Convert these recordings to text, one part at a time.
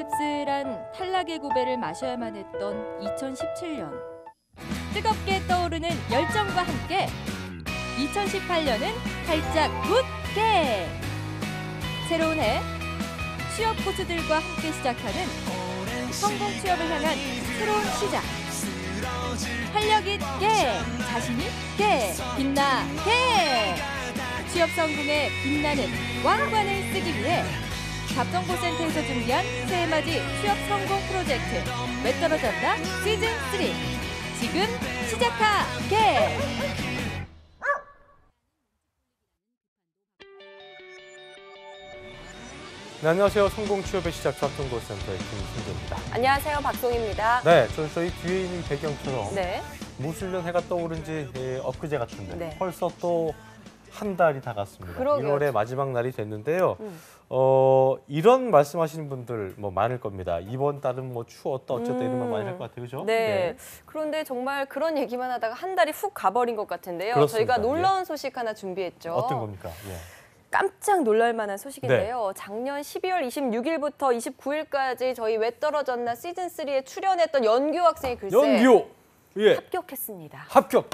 씁쓸한 탈락의 고배를 마셔야만 했던 2017년. 뜨겁게 떠오르는 열정과 함께 2018년은 활짝 굳게! 새로운 해, 취업 고수들과 함께 시작하는 성공 취업을 향한 새로운 시작. 활력 있게, 자신 있게, 빛나게! 취업 성공에 빛나는 왕관을 쓰기 위해 답정보센터에서 준비한 새해맞이 취업 성공 프로젝트 왜 떨어졌나 시즌3 지금 시작하게! 네, 안녕하세요. 성공 취업의 시작 답정보센터의 김순재입니다. 안녕하세요. 박송입니다. 네, 저희 뒤에 있는 배경처럼 네. 무술년 해가 떠오른 지 엊그제 같은데 네. 벌써 또 한 달이 다 갔습니다. 그러게요. 1월의 마지막 날이 됐는데요. 이런 말씀하시는 분들 뭐 많을 겁니다. 이번 달은 뭐 추웠다 어쨌다 이런 말 많이 할 것 같아요. 그죠? 네. 그런데 정말 그런 얘기만 하다가 한 달이 훅 가버린 것 같은데요. 그렇습니다. 저희가 놀라운 소식 하나 준비했죠. 어떤 겁니까? 예. 깜짝 놀랄 만한 소식인데요. 작년 12월 26일부터 29일까지 저희 왜 떨어졌나 시즌3에 출연했던 연규 학생이 글쎄 연규! 예. 합격했습니다. 합격!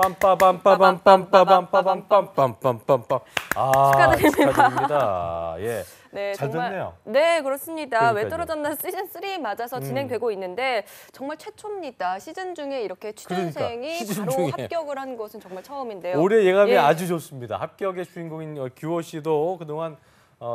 빰빠밤빠밤빰빠밤빠밤빰빰빰빰빰빰. 아, 축하드립니다. 예. 네, 잘 정말, 됐네요. 네, 그렇습니다. 그러니까요. 왜 떨어졌나 시즌3 맞아서 진행되고 있는데 정말 최초입니다. 시즌 중에 이렇게 취준생이 시즌 바로 중에. 합격을 한 것은 정말 처음인데요. 올해 예감이 예. 아주 좋습니다. 합격의 주인공인 규호 씨도 그동안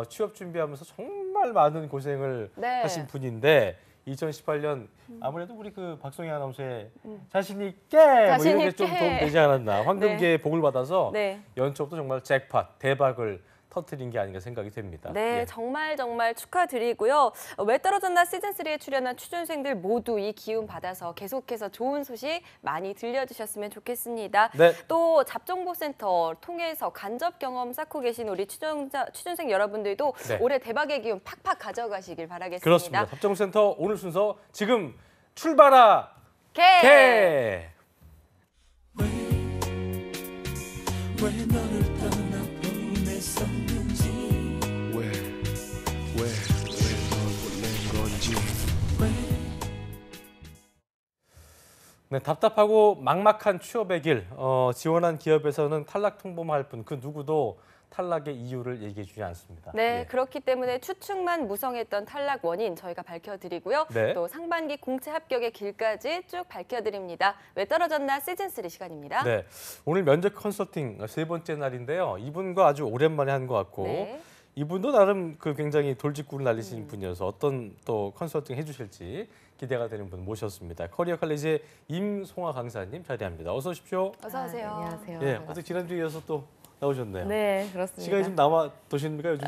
취업 준비하면서 정말 많은 고생을 네. 하신 분인데 2018년 아무래도 우리 그 박송희 아나운서의 자신 있게 뭐 이런 게 좀 있게. 도움 되지 않았나. 황금계의 복을 받아서 네. 연초부터 정말 잭팟 대박을 터뜨린 게 아닌가 생각이 됩니다. 네, 예. 정말 축하드리고요. 왜 떨어졌나 시즌3에 출연한 취준생들 모두 이 기운 받아서 계속해서 좋은 소식 많이 들려주셨으면 좋겠습니다. 네. 또 잡정보센터 통해서 간접 경험 쌓고 계신 우리 취준생 여러분들도 네. 올해 대박의 기운 팍팍 가져가시길 바라겠습니다. 그렇습니다. 답정센터 오늘 순서 지금 출발하 개! 개! 왜 너를 떠나보냈었는지 왜 널 보낸 건지 네, 답답하고 막막한 취업의 길. 지원한 기업에서는 탈락 통보만 할 뿐 그 누구도 탈락의 이유를 얘기해 주지 않습니다. 네, 예. 그렇기 때문에 추측만 무성했던 탈락 원인 저희가 밝혀드리고요. 네. 또 상반기 공채 합격의 길까지 쭉 밝혀드립니다. 왜 떨어졌나 시즌3 시간입니다. 네, 오늘 면접 컨설팅 세 번째 날인데요. 이분과 아주 오랜만에 한 것 같고 네. 이분도 나름 그 굉장히 돌직구를 날리신 분이어서 어떤 또 컨설팅 해주실지 기대가 되는 분 모셨습니다. 커리어 칼리지의 임송아 강사님 자리합니다. 어서 오십시오. 어서 오세요. 안녕하세요. 예, 어떻게 지난주에 이어서 또 나오셨네요. 네, 그렇습니다. 시간이 좀 남아 도십니까 요즘?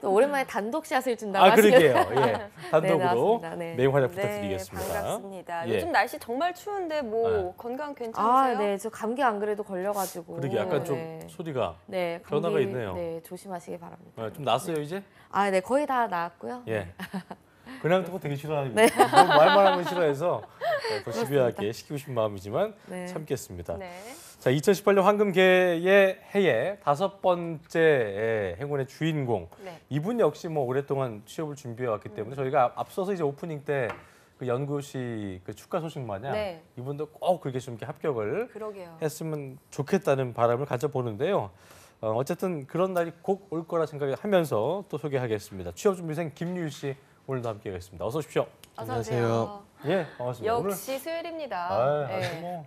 또 오랜만에 단독 샷을 준다고 아, 그러게요. 하시길래. 예, 단독으로 나왔습니다. 네. 매우 활약 네, 부탁드리겠습니다. 반갑습니다. 예. 요즘 날씨 정말 추운데 뭐 네. 건강 괜찮으세요? 아, 네, 저 감기 안 그래도 걸려가지고. 그러게 약간 좀 네. 소리가 네, 변화가 감기, 있네요. 네, 조심하시기 바랍니다. 좀 났어요 이제? 아, 네, 거의 다 나았고요. 예. 그냥 듣고 되게 싫어하고 너무 말만 하면 싫어해서 더 집요하게 시키고 싶은 마음이지만 네. 참겠습니다. 네. 자, 2018년 황금계의 해의 5번째 행운의 주인공. 네. 이분 역시 뭐 오랫동안 취업을 준비해 왔기 때문에 저희가 앞서서 이제 오프닝 때 그 연구시 그 축하 소식 마냥 네. 이분도 꼭 그렇게 좀 이렇게 합격을 그러게요. 했으면 좋겠다는 바람을 가져보는데요. 어쨌든 그런 날이 꼭 올 거라 생각하면서 또 소개하겠습니다. 취업준비생 김유일 씨 오늘도 함께하겠습니다. 어서 오십시오. 어서 오세요. 예, 반갑습니다. 오늘 역시 수요일입니다. 아주 뭐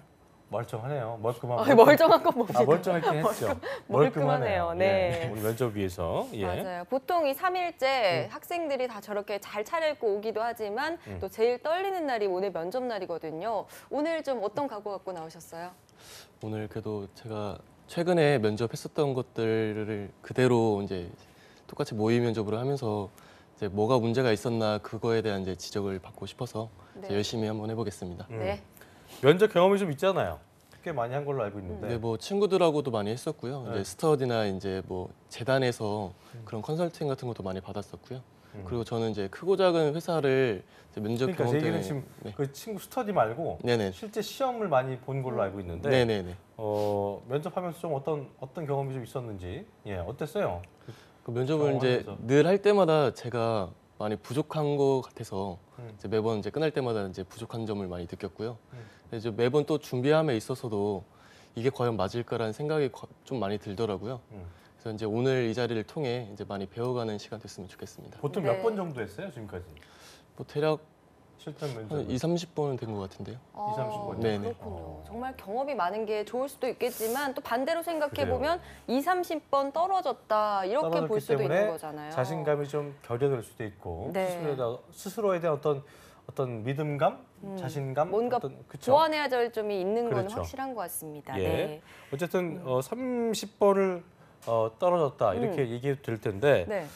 멀쩡하네요. 멀끔한. 멀쩡한 건 뭡니까? 멀쩡하긴 했죠. 멀끔하네요. 네. 예, 우리 면접 위해서. 예. 맞아요. 보통 이 3일째 학생들이 다 저렇게 잘 차려입고 오기도 하지만 또 제일 떨리는 날이 오늘 면접 날이거든요. 오늘 좀 어떤 각오 갖고 나오셨어요? 오늘 그래도 제가 최근에 면접했었던 것들을 그대로 이제 똑같이 모의 면접으로 하면서 이제 뭐가 문제가 있었나 그거에 대한 이제 지적을 받고 싶어서 이제 네. 열심히 한번 해보겠습니다. 네. 면접 경험이 좀 있잖아요. 꽤 많이 한 걸로 알고 있는데. 네, 뭐 친구들하고도 많이 했었고요. 네. 이제 스터디나 이제 뭐 재단에서 그런 컨설팅 같은 것도 많이 받았었고요. 그리고 저는 이제 크고 작은 회사를 이제 면접 그러니까 제 경험 얘기는 때문에 지금 네. 그 친구 스터디 말고 네네. 실제 시험을 많이 본 걸로 알고 있는데 네네네. 면접하면서 좀 어떤 경험이 좀 있었는지 어땠어요? 그 면접을 이제 경험하면서. 늘 할 때마다 제가 많이 부족한 것 같아서 이제 매번 이제 끝날 때마다 이제 부족한 점을 많이 느꼈고요. 이제 매번 또 준비함에 있어서도 이게 과연 맞을까라는 생각이 좀 많이 들더라고요. 그래서 이제 오늘 이 자리를 통해 이제 많이 배워가는 시간 됐으면 좋겠습니다. 보통 네. 몇 번 정도 했어요 지금까지? 뭐 대략 실전 면접 한 2, 30번은 된 것 같은데요. 30번. 네네. 그렇군요. 정말 경험이 많은 게 좋을 수도 있겠지만 또 반대로 생각해 보면 2, 30번 떨어졌다 이렇게 볼 떨어졌기 수도 때문에 있는 거잖아요. 자신감이 좀 결여될 수도 있고 네. 스스로에 대한 어떤 믿음감, 자신감, 뭔가 그쵸? 보완해야 될 점이 있는 건 그렇죠. 확실한 것 같습니다. 예. 네. 어쨌든 30번을 떨어졌다 이렇게 얘기 될 텐데 네.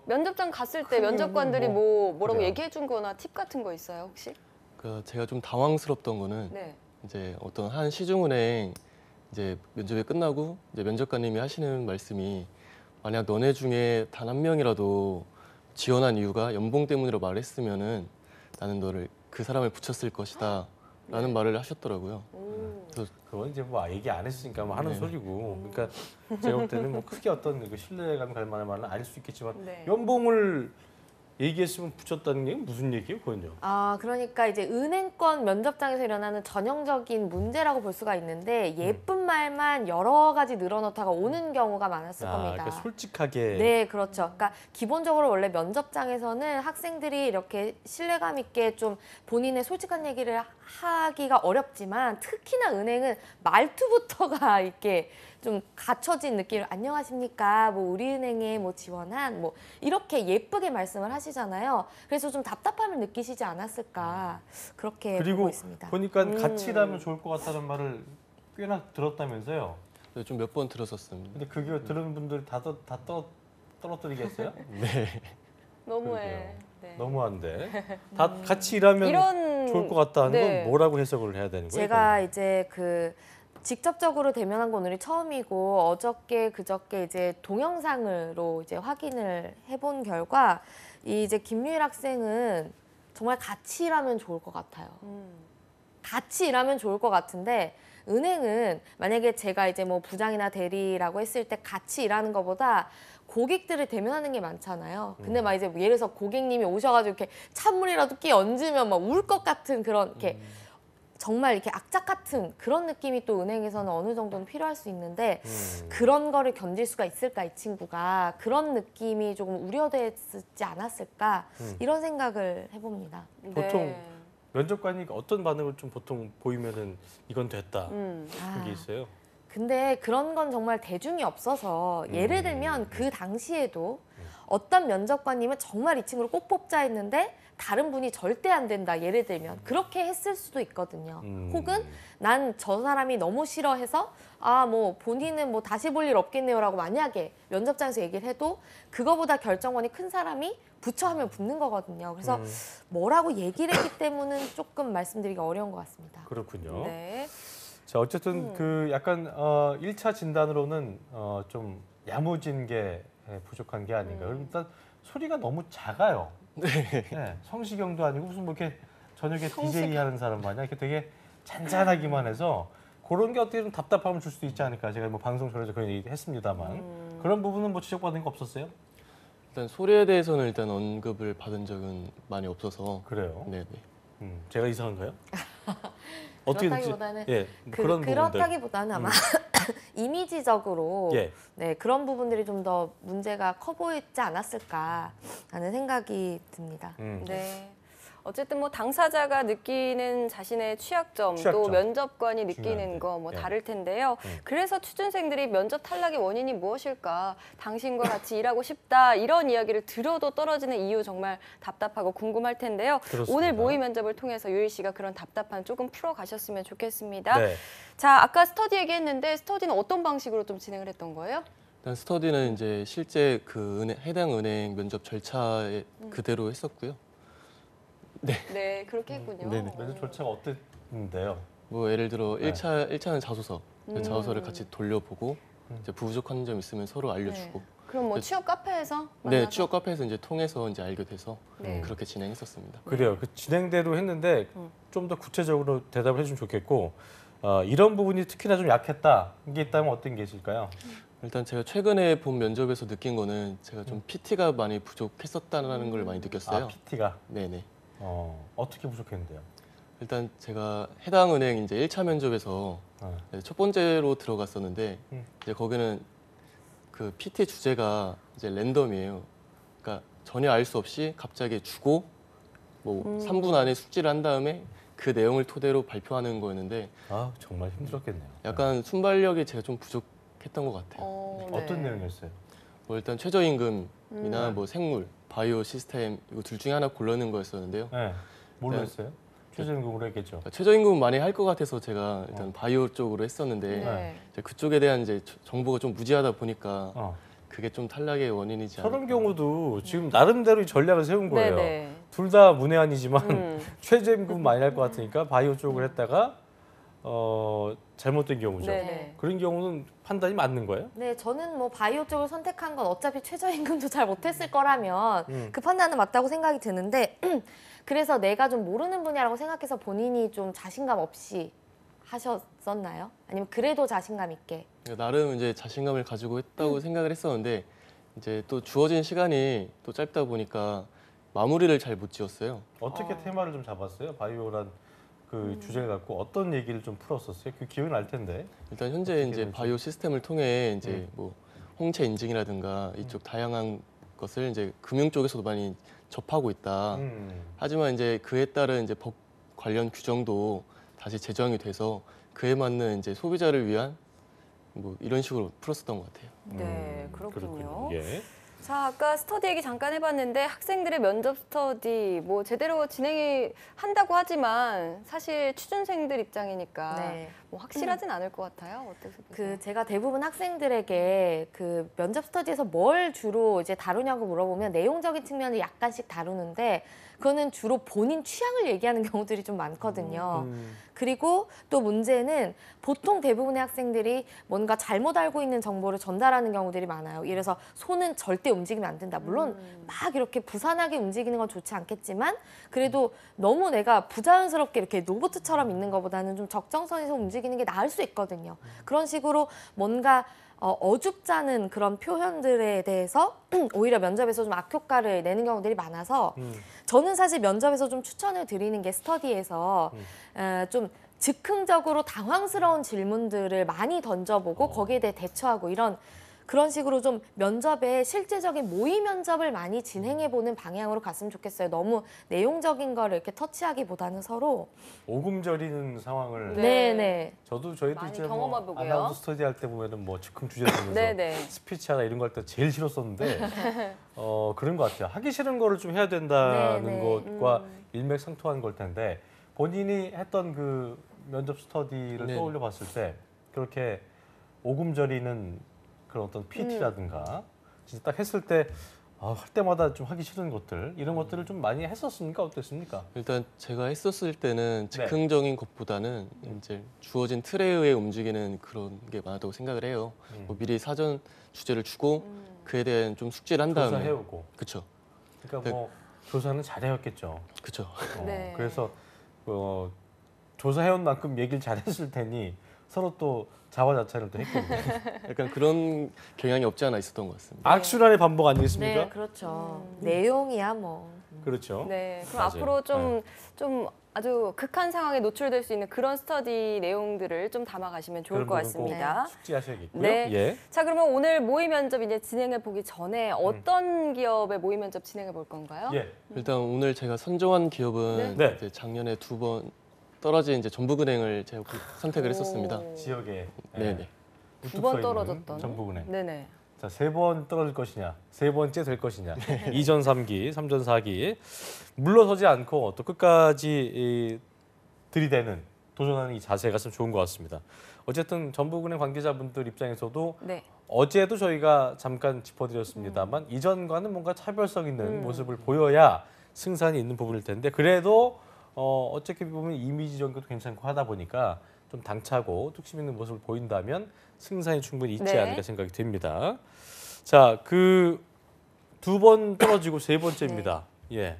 면접장 갔을 때 그러면 면접관들이 뭐라고 그래요. 얘기해 준 거나 팁 같은 거 있어요, 혹시? 그 제가 좀 당황스럽던 거는 네. 이제 어떤 한 시중은행 이제 면접이 끝나고 이제 면접관님이 하시는 말씀이 만약 너네 중에 단 한 명이라도 지원한 이유가 연봉 때문이라고 말했으면은 나는 너를 그 사람을 붙였을 것이다라는 말을 하셨더라고요. 그건 이제 뭐 얘기 안 했으니까 뭐 하는 네. 소리고. 그러니까 제가 볼 때는 뭐 크게 어떤 그 신뢰감 갈 만한 말은 아닐 수 있겠지만 네. 연봉을 얘기했으면 붙였다는 게 무슨 얘기예요, 그건요? 아, 그러니까 이제 은행권 면접장에서 일어나는 전형적인 문제라고 볼 수가 있는데 예쁜 말만 여러 가지 늘어놓다가 오는 경우가 많았을 겁니다. 그러니까 솔직하게. 네, 그렇죠. 그러니까 기본적으로 원래 면접장에서는 학생들이 이렇게 신뢰감 있게 좀 본인의 솔직한 얘기를 하기가 어렵지만 특히나 은행은 말투부터가 이렇게 좀 갖춰진 느낌. 안녕하십니까? 뭐 우리은행에 뭐 지원한 뭐 이렇게 예쁘게 말씀을 하시잖아요. 그래서 좀 답답함을 느끼시지 않았을까 그렇게 그리고 보고 있습니다. 보니까 같이 일하면 좋을 것 같다는 말을 꽤나 들었다면서요? 네, 좀 몇 번 들었었습니다. 근데 그게 들은 분들 다 떨어뜨리겠어요? 네. 너무해. 그러게요. 네. 너무한데. 다 같이 일하면 이런 좋을 것 같다는 네. 건 뭐라고 해석을 해야 되는 거예요? 제가 이제 그 직접적으로 대면한 건 오늘이 처음이고 어저께 그저께 이제 동영상으로 이제 확인을 해본 결과 이 이제 김유일 학생은 정말 같이 일하면 좋을 것 같아요. 같이 일하면 좋을 것 같은데 은행은 만약에 제가 이제 뭐 부장이나 대리라고 했을 때 같이 일하는 것보다 고객들을 대면하는 게 많잖아요. 근데 막 이제 예를 들어서 고객님이 오셔가지고 이렇게 찬물이라도 끼 얹으면 막 울 것 같은 그런 이렇게 정말 이렇게 악착 같은 그런 느낌이 또 은행에서는 어느 정도는 필요할 수 있는데 그런 거를 견딜 수가 있을까 이 친구가 그런 느낌이 조금 우려됐지 않았을까 이런 생각을 해봅니다. 보통 네. 면접관이 어떤 반응을 좀 보통 보이면은 이건 됐다. 아, 그게 있어요. 근데 그런 건 정말 대중이 없어서 예를 들면 그 당시에도 어떤 면접관님은 정말 이 친구를 꼭 뽑자 했는데 다른 분이 절대 안 된다 예를 들면 그렇게 했을 수도 있거든요. 혹은 난 저 사람이 너무 싫어해서 아 뭐 본인은 뭐 다시 볼 일 없겠네요라고 만약에 면접장에서 얘기를 해도 그거보다 결정권이 큰 사람이 붙여 하면 붙는 거거든요. 그래서 뭐라고 얘기를 했기 때문에 조금 말씀드리기 어려운 것 같습니다. 그렇군요. 네. 자, 어쨌든 그 약간 1차 진단으로는 좀 야무진 게 부족한 게 아닌가. 일단 소리가 너무 작아요. 네, 성시경도 아니고 무슨 뭐 이렇게 저녁에 DJ 하는 사람 마냥 이렇게 되게 잔잔하기만 해서 그런 게 어떻게 좀 답답함을 줄 수도 있지 않을까. 제가 뭐 방송 전에도 그런 얘기 했습니다만 그런 부분은 뭐 지적받은 거 없었어요? 일단 소리에 대해서는 일단 언급을 받은 적은 많이 없어서 그래요. 네네. 제가 이상한가요? 어떻게 듣지? 그렇다기보다는 예, 그런 부분들. 그렇다기보다는 아마 이미지적으로 예. 네, 그런 부분들이 좀 더 문제가 커 보이지 않았을까 하는 생각이 듭니다. 네. 어쨌든 뭐 당사자가 느끼는 자신의 취약점, 또 취약점. 면접관이 느끼는 중요한데. 거 뭐 예. 다를 텐데요. 그래서 취준생들이 면접 탈락의 원인이 무엇일까? 당신과 같이 일하고 싶다. 이런 이야기를 들어도 떨어지는 이유 정말 답답하고 궁금할 텐데요. 그렇습니다. 오늘 모의 면접을 통해서 유일 씨가 그런 답답함 조금 풀어가셨으면 좋겠습니다. 네. 자, 아까 스터디 얘기했는데 스터디는 어떤 방식으로 좀 진행을 했던 거예요? 일단 스터디는 이제 실제 그 해당 은행 면접 절차에 그대로 했었고요. 네, 그렇게 했군요. 네네. 면접 절차가 어땠는데요? 뭐 예를 들어 네. 1차는 자소서. 자소서를 같이 돌려보고 이제 부족한 점 있으면 서로 알려주고. 그럼 뭐 취업 카페에서 네, 만나서? 취업 카페에서 이제 통해서 이제 알게 돼서 네. 그렇게 진행했었습니다. 그래요. 그 진행대로 했는데 좀 더 구체적으로 대답을 해주면 좋겠고 이런 부분이 특히나 좀 약했다. 이게 있다면 어떤 게 있을까요? 일단 제가 최근에 본 면접에서 느낀 거는 제가 좀 PT가 많이 부족했었다는 걸 많이 느꼈어요. 아, PT가 네네. 어떻게 부족했는데요? 일단 제가 해당 은행 이제 1차 면접에서 첫 번째로 들어갔었는데 이제 거기는 그 PT 주제가 이제 랜덤이에요. 그러니까 전혀 알 수 없이 갑자기 주고 뭐 3분 안에 숙지를 한 다음에 그 내용을 토대로 발표하는 거였는데 아, 정말 힘들었겠네요. 약간 순발력이 제가 좀 부족했던 것 같아요. 네. 어떤 내용이었어요? 뭐 일단 최저임금이나 뭐 생물, 바이오 시스템 이거 둘 중에 하나 고르는 거였었는데요. 네. 뭘로 했어요? 최저임금으로 했겠죠. 그러니까 최저임금 많이 할 것 같아서 제가 일단 바이오 쪽으로 했었는데 네. 이제 그쪽에 대한 이제 정보가 좀 무지하다 보니까 어. 그게 좀 탈락의 원인이지 않을까. 저런 경우도 지금 나름대로 전략을 세운 거예요. 네네. 둘 다 문외한이지만 최저임금 많이 할 것 같으니까 바이오 쪽을 했다가 잘못된 경우죠. 네네. 그런 경우는 판단이 맞는 거예요? 네, 저는 뭐 바이오 쪽을 선택한 건 어차피 최저임금도 잘 못했을 거라면 음. 그 판단은 맞다고 생각이 드는데 그래서 내가 좀 모르는 분야라고 생각해서 본인이 좀 자신감 없이 하셨었나요? 아니면 그래도 자신감 있게? 그러니까 나름 이제 자신감을 가지고 했다고 생각을 했었는데 이제 또 주어진 시간이 또 짧다 보니까 마무리를 잘 못 지었어요. 어떻게 테마를 좀 잡았어요? 바이오란 그 주제를 갖고 어떤 얘기를 좀 풀었었어요? 그 기억이 날 텐데. 일단 현재 어떻게 이제 될지. 바이오 시스템을 통해 이제 뭐 홍채 인증이라든가 이쪽 다양한 것을 이제 금융 쪽에서도 많이 접하고 있다. 하지만 이제 그에 따른 이제 법 관련 규정도 다시 제정이 돼서 그에 맞는 이제 소비자를 위한 뭐 이런 식으로 풀었었던 것 같아요. 네, 그렇군요. 예. 자, 아까 스터디 얘기 잠깐 해봤는데 학생들의 면접 스터디 뭐 제대로 진행이 한다고 하지만 사실 취준생들 입장이니까 네. 뭐 확실하진 않을 것 같아요. 어떠세요? 그 제가 대부분 학생들에게 그 면접 스터디에서 뭘 주로 이제 다루냐고 물어보면 내용적인 측면을 약간씩 다루는데 그거는 주로 본인 취향을 얘기하는 경우들이 좀 많거든요. 그리고 또 문제는 보통 대부분의 학생들이 뭔가 잘못 알고 있는 정보를 전달하는 경우들이 많아요. 예를 들어서 손은 절대 움직이면 안 된다. 물론 막 이렇게 부산하게 움직이는 건 좋지 않겠지만 그래도 너무 내가 부자연스럽게 이렇게 로봇처럼 있는 것보다는 좀 적정선에서 움직이는 게 나을 수 있거든요. 그런 식으로 뭔가 어줍잖은 그런 표현들에 대해서 오히려 면접에서 좀 악효과를 내는 경우들이 많아서 저는 사실 면접에서 좀 추천을 드리는 게 스터디에서 좀 즉흥적으로 당황스러운 질문들을 많이 던져보고 거기에 대해 대처하고 그런 식으로 좀 면접에 실제적인 모의 면접을 많이 진행해보는 방향으로 갔으면 좋겠어요. 너무 내용적인 거를 이렇게 터치하기보다는 서로. 오금절이는 상황을 네네. 저희도 많이 이제 뭐 경험해보고요. 아나운서 스터디 할 때 보면은 뭐 즉흥 주제 들면서 네네. 스피치 하나 이런 거 할 때 제일 싫었었는데 그런 것 같아요. 하기 싫은 거를 좀 해야 된다는 네네. 것과 일맥상통한 걸 텐데 본인이 했던 그 면접 스터디를 네네. 떠올려 봤을 때 그렇게 오금절이는 그런 어떤 PT라든가 진짜 딱 했을 때 할 때마다 좀 하기 싫은 것들 이런 것들을 좀 많이 했었습니까? 어땠습니까? 일단 제가 했었을 때는 즉흥적인 것보다는 이제 주어진 틀에 의해 움직이는 그런 게 많았다고 생각을 해요. 뭐 미리 사전 주제를 주고 그에 대한 좀 숙지를 한 다음에 조사해오고. 그렇죠. 그러니까 뭐 조사는 잘해왔겠죠. 그렇죠. 네. 그래서 조사해온 만큼 얘기를 잘했을 테니 서로 또 자화자찬을 또 했겠네요. 약간 그런 경향이 없지 않아 있었던 것 같습니다. 악순환의 반복 아니겠습니까? 네, 그렇죠. 내용이야 뭐. 그렇죠. 네, 그럼 맞아요. 앞으로 좀 아주 극한 상황에 노출될 수 있는 그런 스터디 내용들을 좀 담아가시면 좋을 것 그런 부분 꼭 같습니다. 숙지하셔야겠고요. 네. 예. 자, 그러면 오늘 모의 면접 이제 진행해 보기 전에 어떤 기업의 모의 면접 진행해 볼 건가요? 예. 일단 오늘 제가 선정한 기업은 네. 이제 작년에 2번 떨어진 이제 전북은행을 제가 선택을 했었습니다. 오. 지역에 네네. 두 번 떨어졌던 전북은행. 네네. 자, 3번 떨어질 것이냐, 3번째 될 것이냐. 2전 3기, 3전 4기. 물러서지 않고 또 끝까지 들이대는 도전하는 이 자세가 참 좋은 것 같습니다. 어쨌든 전북은행 관계자분들 입장에서도 네. 어제도 저희가 잠깐 짚어드렸습니다만 이전과는 뭔가 차별성 있는 모습을 보여야 승산이 있는 부분일 텐데 그래도 어떻게 보면 이미지 전개도 괜찮고 하다 보니까 좀 당차고 뚝심 있는 모습을 보인다면 승산이 충분히 있지 네. 않을까 생각이 듭니다. 자, 그 2번 떨어지고 3번째입니다. 예,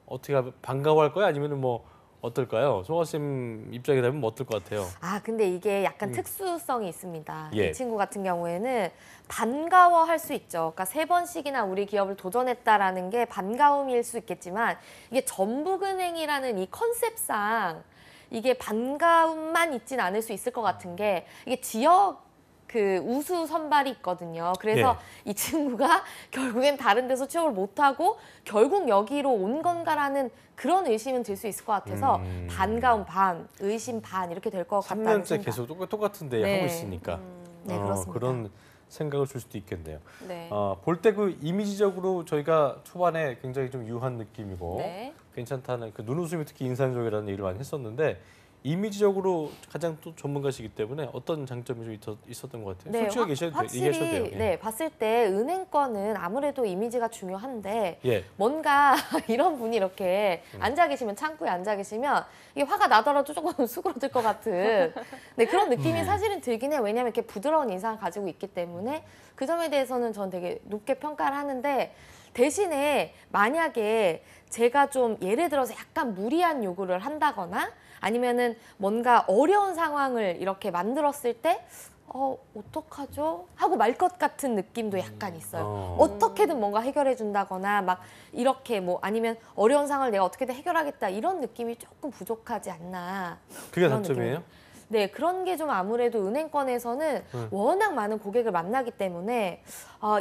어떻게 반가워할 거야? 아니면 뭐 어떨까요? 송아 쌤 입장이라면 어떨 것 같아요? 아, 근데 이게 약간 특수성이 있습니다. 예. 이 친구 같은 경우에는 반가워할 수 있죠. 그러니까 3번씩이나 우리 기업을 도전했다라는 게 반가움일 수 있겠지만 이게 전북은행이라는 이 컨셉상 이게 반가움만 있진 않을 수 있을 것 같은 게 이게 지역 그 우수 선발이 있거든요. 그래서 이 친구가 결국엔 다른 데서 취업을 못하고 결국 여기로 온 건가라는 그런 의심은 들 수 있을 것 같아서 반가움 반, 의심 반 이렇게 될 것 같다는 3년째 생각. 계속 똑같은 데 네. 하고 있으니까 네, 그렇습니다. 그런 생각을 줄 수도 있겠네요. 네. 볼 때 그 이미지적으로 저희가 초반에 굉장히 좀 유한 느낌이고 네. 괜찮다는 그 눈웃음이 특히 인상적이라는 얘기를 많이 했었는데 이미지적으로 가장 또 전문가시기 때문에 어떤 장점이 좀 있었던 것 같아요. 솔직하게 얘기하셔도 돼요. 예. 네, 봤을 때 은행권은 아무래도 이미지가 중요한데 예. 뭔가 이런 분이 이렇게 앉아 계시면 창구에 앉아 계시면 이게 화가 나더라도 조금 수그러들 것 같은 네, 그런 느낌이 사실은 들긴 해요. 왜냐하면 이렇게 부드러운 인상을 가지고 있기 때문에 그 점에 대해서는 전 되게 높게 평가를 하는데 대신에 만약에 제가 좀 예를 들어서 약간 무리한 요구를 한다거나 아니면은 뭔가 어려운 상황을 이렇게 만들었을 때 어떡하죠? 하고 말 것 같은 느낌도 약간 있어요. 어떻게든 뭔가 해결해 준다거나 막 이렇게 뭐 아니면 어려운 상황을 내가 어떻게든 해결하겠다 이런 느낌이 조금 부족하지 않나. 그게 그런 단점이에요? 느낌. 네, 그런 게 좀 아무래도 은행권에서는 워낙 많은 고객을 만나기 때문에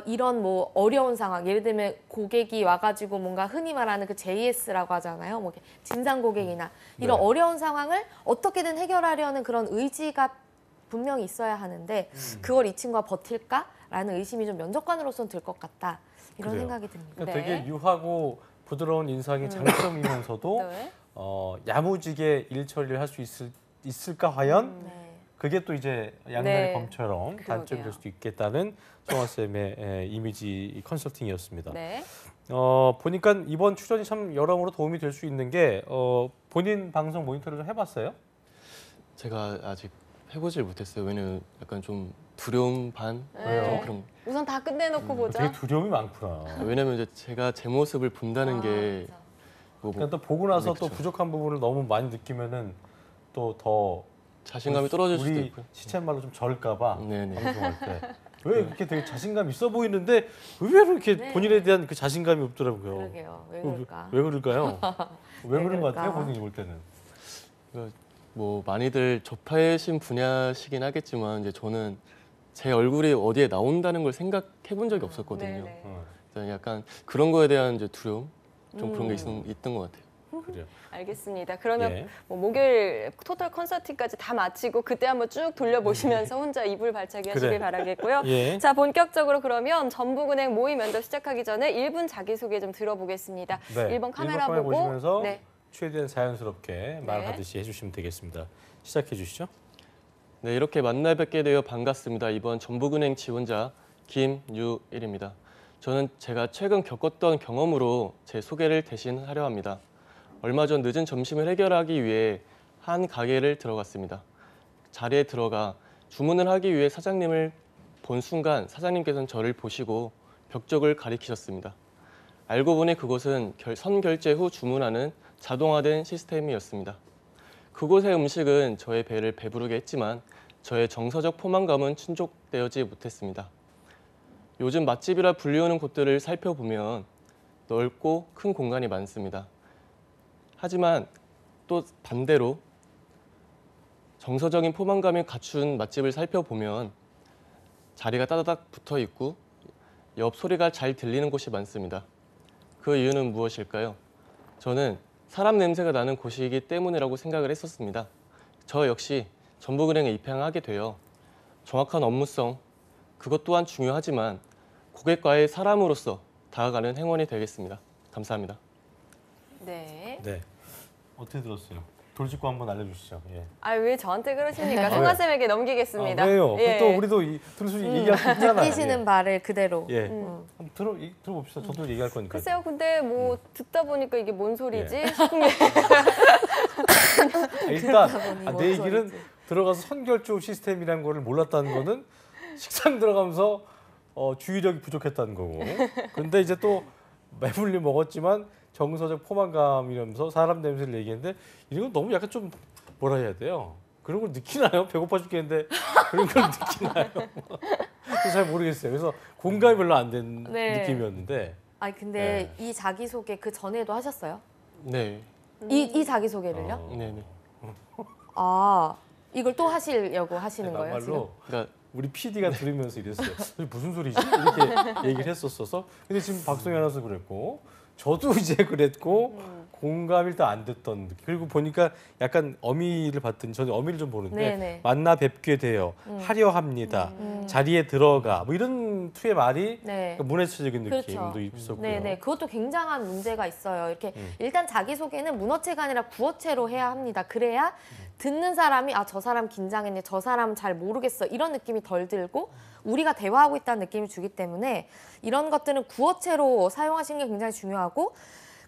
이런 뭐 어려운 상황, 예를 들면 고객이 와가지고 뭔가 흔히 말하는 그 JS라고 하잖아요. 뭐 이렇게 진상 고객이나 이런 네. 어려운 상황을 어떻게든 해결하려는 그런 의지가 분명히 있어야 하는데 그걸 이 친구가 버틸까라는 의심이 좀 면접관으로서는 들 것 같다. 이런 그래요. 생각이 듭니다. 그러니까 네. 되게 유하고 부드러운 인상이 장점이면서도 네. 야무지게 일 처리를 할 수 있을까 과연? 네. 그게 또 이제 양날의 네. 검처럼 단점이 그러게요. 될 수도 있겠다는 송아 쌤의 이미지 컨설팅이었습니다. 네. 보니까 이번 출연이 참 여러모로 도움이 될 수 있는 게 본인 방송 모니터를 좀 해봤어요? 제가 아직 해보질 못했어요. 왜냐면 약간 좀 두려움 반 왜요? 좀 그런. 우선 다 끝내놓고 보자. 되게 두려움이 많구나. 왜냐면 이제 제가 제 모습을 본다는 게 뭐 그러니까 또 보고 나서 네, 또 그쵸. 부족한 부분을 너무 많이 느끼면은 또 더 자신감이 떨어질 수도 우리 있고요. 시쳇말로 좀 절까봐 네네. 방송할 때. 왜 이렇게 되게 자신감 있어 보이는데 의외로 이렇게 네. 본인에 대한 그 자신감이 없더라고요. 그러게요. 왜 그럴까? 왜 그럴까요? 왜 왜 그런 것 같아요, 그럴까? 본인이 볼 때는? 뭐 많이들 접하신 분야시긴 하겠지만 이제 저는 제 얼굴이 어디에 나온다는 걸 생각해 본 적이 없었거든요. 네네. 그래서 약간 그런 거에 대한 이제 두려움 좀 그런 게 있던 것 같아요. 그래요. 알겠습니다. 그러면 예. 뭐 목요일 토탈 컨설팅까지 다 마치고 그때 한번 쭉 돌려보시면서 혼자 이불 발차기 하시길 그래. 바라겠고요. 예. 자, 본격적으로 그러면 전북은행 모의 면접 시작하기 전에 1분 자기소개 좀 들어보겠습니다. 네. 1번 카메라 일본 보고 보시면서 네. 최대한 자연스럽게 말하듯이 해주시면 되겠습니다. 시작해 주시죠. 네, 이렇게 만나 뵙게 되어 반갑습니다. 이번 전북은행 지원자 김유일입니다. 저는 제가 최근 겪었던 경험으로 제 소개를 대신하려 합니다. 얼마 전 늦은 점심을 해결하기 위해 한 가게를 들어갔습니다. 자리에 들어가 주문을 하기 위해 사장님을 본 순간 사장님께서는 저를 보시고 벽쪽을 가리키셨습니다. 알고 보니 그곳은 선결제 후 주문하는 자동화된 시스템이었습니다. 그곳의 음식은 저의 배를 배부르게 했지만 저의 정서적 포만감은 충족되지 못했습니다. 요즘 맛집이라 불리우는 곳들을 살펴보면 넓고 큰 공간이 많습니다. 하지만 또 반대로 정서적인 포만감이 갖춘 맛집을 살펴보면 자리가 따다닥 붙어 있고 옆 소리가 잘 들리는 곳이 많습니다. 그 이유는 무엇일까요? 저는 사람 냄새가 나는 곳이기 때문이라고 생각을 했었습니다. 저 역시 전북은행에 입행하게 되어 정확한 업무성, 그것 또한 중요하지만 고객과의 사람으로서 다가가는 행원이 되겠습니다. 감사합니다. 네. 네. 어떻게 들었어요? 돌직구 한번 알려주시죠. 예. 아, 왜 저한테 그러십니까? 송아쌤에게 넘기겠습니다. 왜요? 예. 또 우리도 들으시 얘기할 수 있잖아요. 느끼시는 바를 그대로. 예. 한번 들어봅시다. 저도 얘기할 거니까. 글쎄요, 근데 뭐 듣다 보니까 이게 뭔 소리지? 예. 싶은 게 일단 뭔 내 얘기는 소리지. 들어가서 선결조 시스템이라는 거를 몰랐다는 거는 식당 들어가면서 주의력이 부족했다는 거고. 근데 이제 또 배불리 먹었지만 정서적 포만감이라면서 사람 냄새를 얘기했는데 이런 건 너무 약간 좀 뭐라 해야 돼요? 그런 걸 느끼나요? 배고파 죽겠는데 그런 걸 느끼나요? 잘 모르겠어요. 그래서 공감이 별로 안 된 네. 느낌이었는데. 아니 근데 이 자기소개 그 전에도 하셨어요? 네. 이 자기소개를요? 어. 네네. 아 이걸 또 하시려고 하시는 거예요 지금? 막말로 그러니까 우리 PD가 들으면서 이랬어요. 무슨 소리지? 이렇게 얘기를 했었어서. 근데 지금 박성희 아나운서 그랬고 저도 이제 그랬고 공감이 일단 안 됐던 느낌. 그리고 보니까 약간 어미를 봤더니 저는 어미를 좀 보는데 네네. 만나 뵙게 되어 하려 합니다. 자리에 들어가 뭐 이런 투의 말이 네. 문해체적인 그렇죠. 느낌도 있었고요. 네네, 그것도 굉장한 문제가 있어요. 이렇게 일단 자기소개는 문어체가 아니라 구어체로 해야 합니다. 그래야 듣는 사람이 아, 저 사람 긴장했네, 저 사람 잘 모르겠어 이런 느낌이 덜 들고 우리가 대화하고 있다는 느낌을 주기 때문에 이런 것들은 구어체로 사용하시는 게 굉장히 중요하고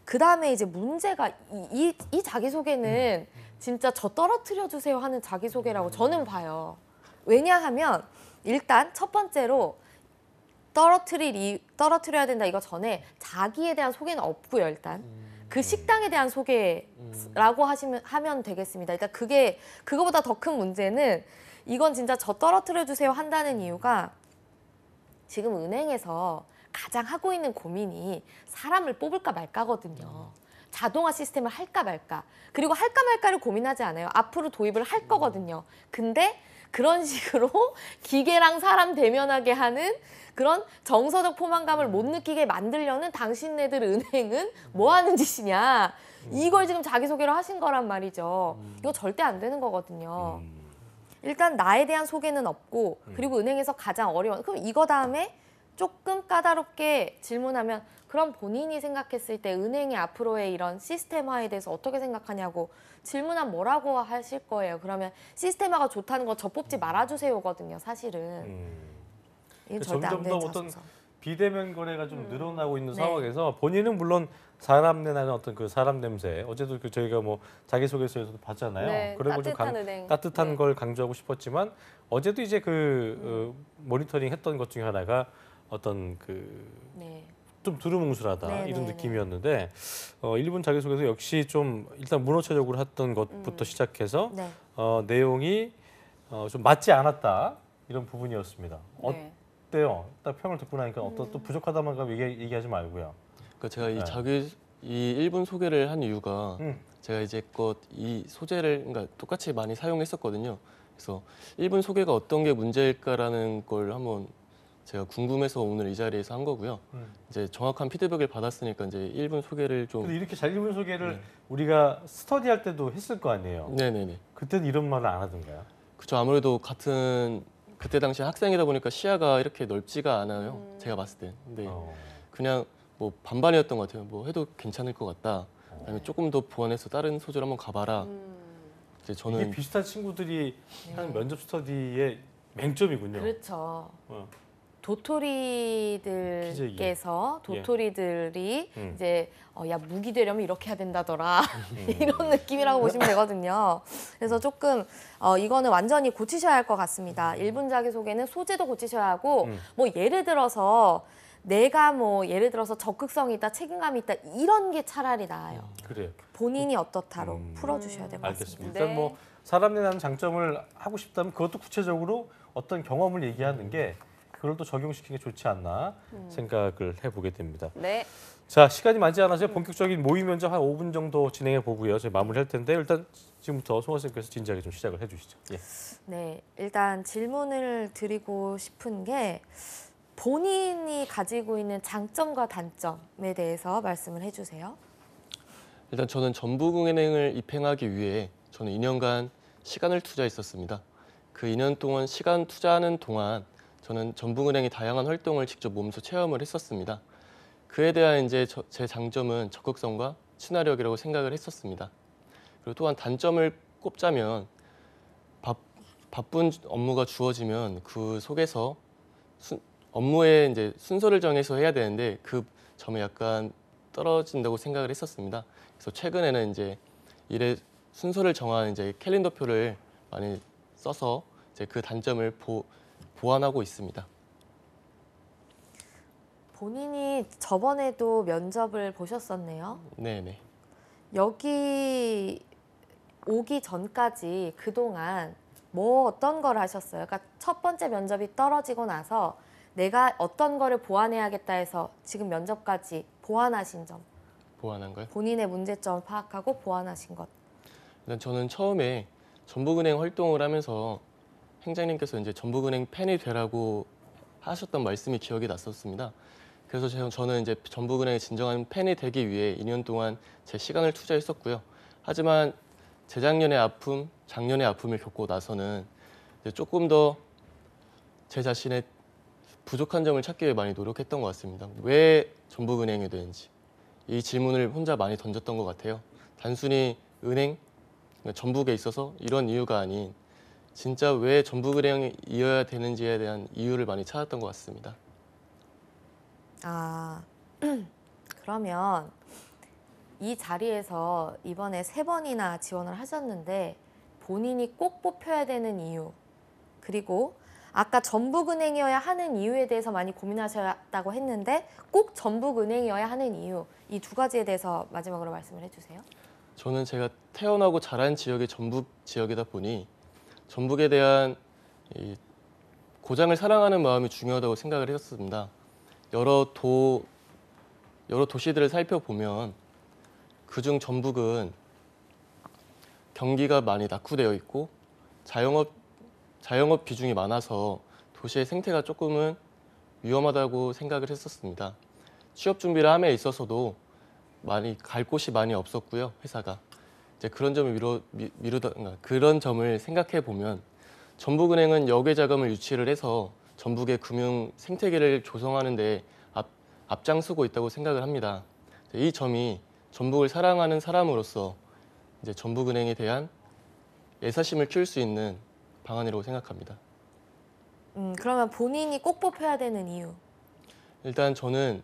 그 다음에 이제 문제가 이 자기소개는 진짜 저 떨어뜨려 주세요 하는 자기소개라고 저는 봐요. 왜냐하면 일단 첫 번째로 떨어뜨려야 된다 이거 전에 자기에 대한 소개는 없고요. 일단 그 식당에 대한 소개라고 하면 되겠습니다. 일단 그거보다 더 큰 문제는 이건 진짜 저 떨어뜨려 주세요 한다는 이유가 지금 은행에서 가장 하고 있는 고민이 사람을 뽑을까 말까거든요. 자동화 시스템을 할까 말까. 그리고 할까 말까를 고민하지 않아요. 앞으로 도입을 할 거거든요. 근데 그런 식으로 기계랑 사람 대면하게 하는 그런 정서적 포만감을 못 느끼게 만들려는 당신네들 은행은 뭐 하는 짓이냐. 이걸 지금 자기소개로 하신 거란 말이죠. 이거 절대 안 되는 거거든요. 일단 나에 대한 소개는 없고 그리고 은행에서 가장 어려운 그럼 이거 다음에 조금 까다롭게 질문하면 그럼 본인이 생각했을 때 은행의 앞으로의 이런 시스템화에 대해서 어떻게 생각하냐고 질문하면 뭐라고 하실 거예요. 그러면 시스템화가 좋다는 거 저 뽑지 말아주세요거든요. 사실은. 이건 절대 안 점점 되는 더 어떤 자소서. 비대면 거래가 좀 늘어나고 있는 네. 상황에서 본인은 물론 사람 내나는 어떤 그 사람 냄새 어제도 그 저희가 뭐 자기소개서에서도 봤잖아요. 네, 그런 걸좀 따뜻한 은행. 따뜻한 네. 걸 강조하고 싶었지만 어제도 이제 모니터링 했던 것 중에 하나가 어떤 네. 좀 두루뭉술하다 네, 이런 네, 느낌이었는데 일본 자기소개서 역시 좀 일단 문어체적으로 했던 것부터 시작해서 네. 내용이 좀 맞지 않았다 이런 부분이었습니다. 네. 어때요? 딱 평을 듣고 나니까 어떤 또 부족하다만 얘기하지 말고요. 그러니까 제가 네. 이 1분 소개를 한 이유가 음. 제가 이제껏 이 소재를 그러니까 똑같이 많이 사용했었거든요. 그래서 1분 소개가 어떤 게 문제일까라는 걸 한번 제가 궁금해서 오늘 이 자리에서 한 거고요. 이제 정확한 피드백을 받았으니까 이제 1분 소개를 좀 근데 이렇게 잘 읽은 소개를 네. 우리가 스터디할 때도 했을 거 아니에요. 네네네. 그때는 이런 말을 안 하던가요? 그렇죠. 아무래도 그때 당시 학생이다 보니까 시야가 이렇게 넓지가 않아요. 제가 봤을 때. 근데 그냥 뭐 반반이었던 것 같아요. 뭐 해도 괜찮을 것 같다. 아니면 조금 더 보완해서 다른 소재로 한번 가봐라. 이제 이게 저는 비슷한 친구들이 하는 면접 스터디의 맹점이군요. 그렇죠. 어. 도토리들께서 도토리들이 음. 이제 야 무기 되려면 이렇게 해야 된다더라 이런 느낌이라고 보시면 되거든요. 그래서 조금 이거는 완전히 고치셔야 할 것 같습니다. 1분 자기소개는 소재도 고치셔야 하고 뭐 예를 들어서 내가 뭐 예를 들어서 적극성이 있다, 책임감이 있다 이런 게 차라리 나아요. 그래요. 본인이 어떻다로 풀어주셔야 될 것 같습니다. 알겠습니다. 일단 뭐 사람 내나는 장점을 하고 싶다면 그것도 구체적으로 어떤 경험을 얘기하는 게 그걸 또 적용시키는 게 좋지 않나 생각을 해보게 됩니다. 네. 자, 시간이 많지 않아서 본격적인 모의 면접 한 5분 정도 진행해 보고요. 저희 마무리할 텐데 일단 지금부터 송화 선생님께서 진지하게 좀 시작을 해주시죠. 예. 네, 일단 질문을 드리고 싶은 게 본인이 가지고 있는 장점과 단점에 대해서 말씀을 해주세요. 일단 저는 전북은행을 입행하기 위해 저는 2년간 시간을 투자했었습니다. 그 2년 동안 시간 투자하는 동안 저는 전북은행의 다양한 활동을 직접 몸소 체험을 했었습니다. 그에 대한 이제 제 장점은 적극성과 친화력이라고 생각을 했었습니다. 그리고 또한 단점을 꼽자면 바쁜 업무가 주어지면 그 속에서 업무의 이제 순서를 정해서 해야 되는데 그 점에 약간 떨어진다고 생각을 했었습니다. 그래서 최근에는 이제 일의 순서를 정한 이제 캘린더표를 많이 써서 이제 그 단점을 보완하고 있습니다. 본인이 저번에도 면접을 보셨었네요. 네네. 여기 오기 전까지 그동안 뭐 어떤 걸 하셨어요? 그러니까 첫 번째 면접이 떨어지고 나서 내가 어떤 거를 보완해야겠다 해서 지금 면접까지 보완하신 점, 보완한 거요? 본인의 문제점 파악하고 보완하신 것. 일단 저는 처음에 전북은행 활동을 하면서 행장님께서 이제 전북은행 팬이 되라고 하셨던 말씀이 기억이 났었습니다. 그래서 저는 이제 전북은행의 진정한 팬이 되기 위해 2년 동안 제 시간을 투자했었고요. 하지만 재작년의 아픔, 작년의 아픔을 겪고 나서는 이제 조금 더 제 자신의 부족한 점을 찾기 위해 많이 노력했던 것 같습니다. 왜 전북은행이 되는지 이 질문을 혼자 많이 던졌던 것 같아요. 단순히 은행, 전북에 있어서 이런 이유가 아닌 진짜 왜 전북은행이어야 되는지에 대한 이유를 많이 찾았던 것 같습니다. 아, 그러면 이 자리에서 이번에 3번이나 지원을 하셨는데 본인이 꼭 뽑혀야 되는 이유, 그리고 아까 전북은행이어야 하는 이유에 대해서 많이 고민하셨다고 했는데 꼭 전북은행이어야 하는 이유, 이 2가지에 대해서 마지막으로 말씀을 해주세요. 저는 제가 태어나고 자란 지역이 전북 지역이다 보니 전북에 대한 이 고장을 사랑하는 마음이 중요하다고 생각을 했었습니다. 여러 도시들을 살펴보면 그중 전북은 경기가 많이 낙후되어 있고 자영업 비중이 많아서 도시의 생태가 조금은 위험하다고 생각을 했었습니다. 취업 준비를 함에 있어서도 많이 갈 곳이 많이 없었고요, 회사가. 이제 그런 점을 그런 점을 생각해 보면 전북은행은 역외 자금을 유치를 해서 전북의 금융 생태계를 조성하는 데 앞장서고 있다고 생각을 합니다. 이 점이 전북을 사랑하는 사람으로서 이제 전북은행에 대한 애사심을 키울 수 있는 방안이라고 생각합니다. 그러면 본인이 꼭 뽑혀야 되는 이유. 일단 저는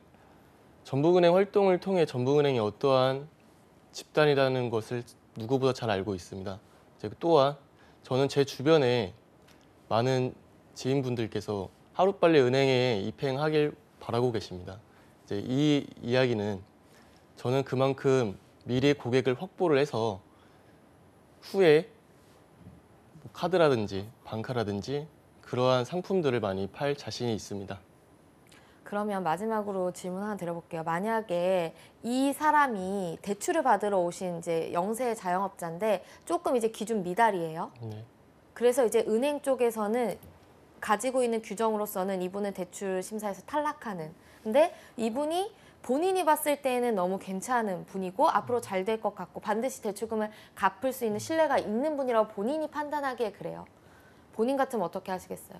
전북은행 활동을 통해 전북은행이 어떠한 집단이라는 것을 누구보다 잘 알고 있습니다. 또한 저는 제 주변에 많은 지인분들께서 하루빨리 은행에 입행하길 바라고 계십니다. 이제 이 이야기는 저는 그만큼 미래 고객을 확보를 해서 후에 카드라든지 방카라든지 그러한 상품들을 많이 팔 자신이 있습니다. 그러면 마지막으로 질문 하나 드려볼게요. 만약에 이 사람이 대출을 받으러 오신 이제 영세 자영업자인데 조금 이제 기준 미달이에요. 네. 그래서 이제 은행 쪽에서는 가지고 있는 규정으로서는 이분은 대출 심사에서 탈락하는. 근데 이분이 본인이 봤을 때는 너무 괜찮은 분이고 앞으로 잘 될 것 같고 반드시 대출금을 갚을 수 있는 신뢰가 있는 분이라고 본인이 판단하기에 그래요. 본인 같으면 어떻게 하시겠어요?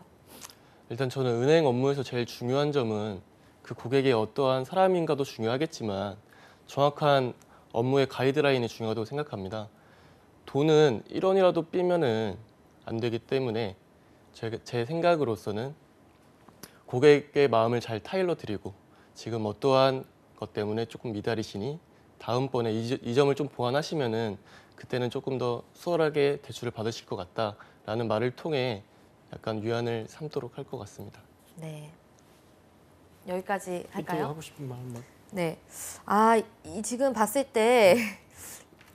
일단 저는 은행 업무에서 제일 중요한 점은 그 고객이 어떠한 사람인가도 중요하겠지만 정확한 업무의 가이드라인이 중요하다고 생각합니다. 돈은 1원이라도 삐면은 안 되기 때문에 제 생각으로서는 고객의 마음을 잘 타일러 드리고 지금 어떠한 것 때문에 조금 미달이시니 다음번에 이 점을 좀 보완하시면은 그때는 조금 더 수월하게 대출을 받으실 것 같다라는 말을 통해 약간 위안을 삼도록 할 것 같습니다. 네. 여기까지 할까요? 하고 싶은 말만. 네. 지금 봤을 때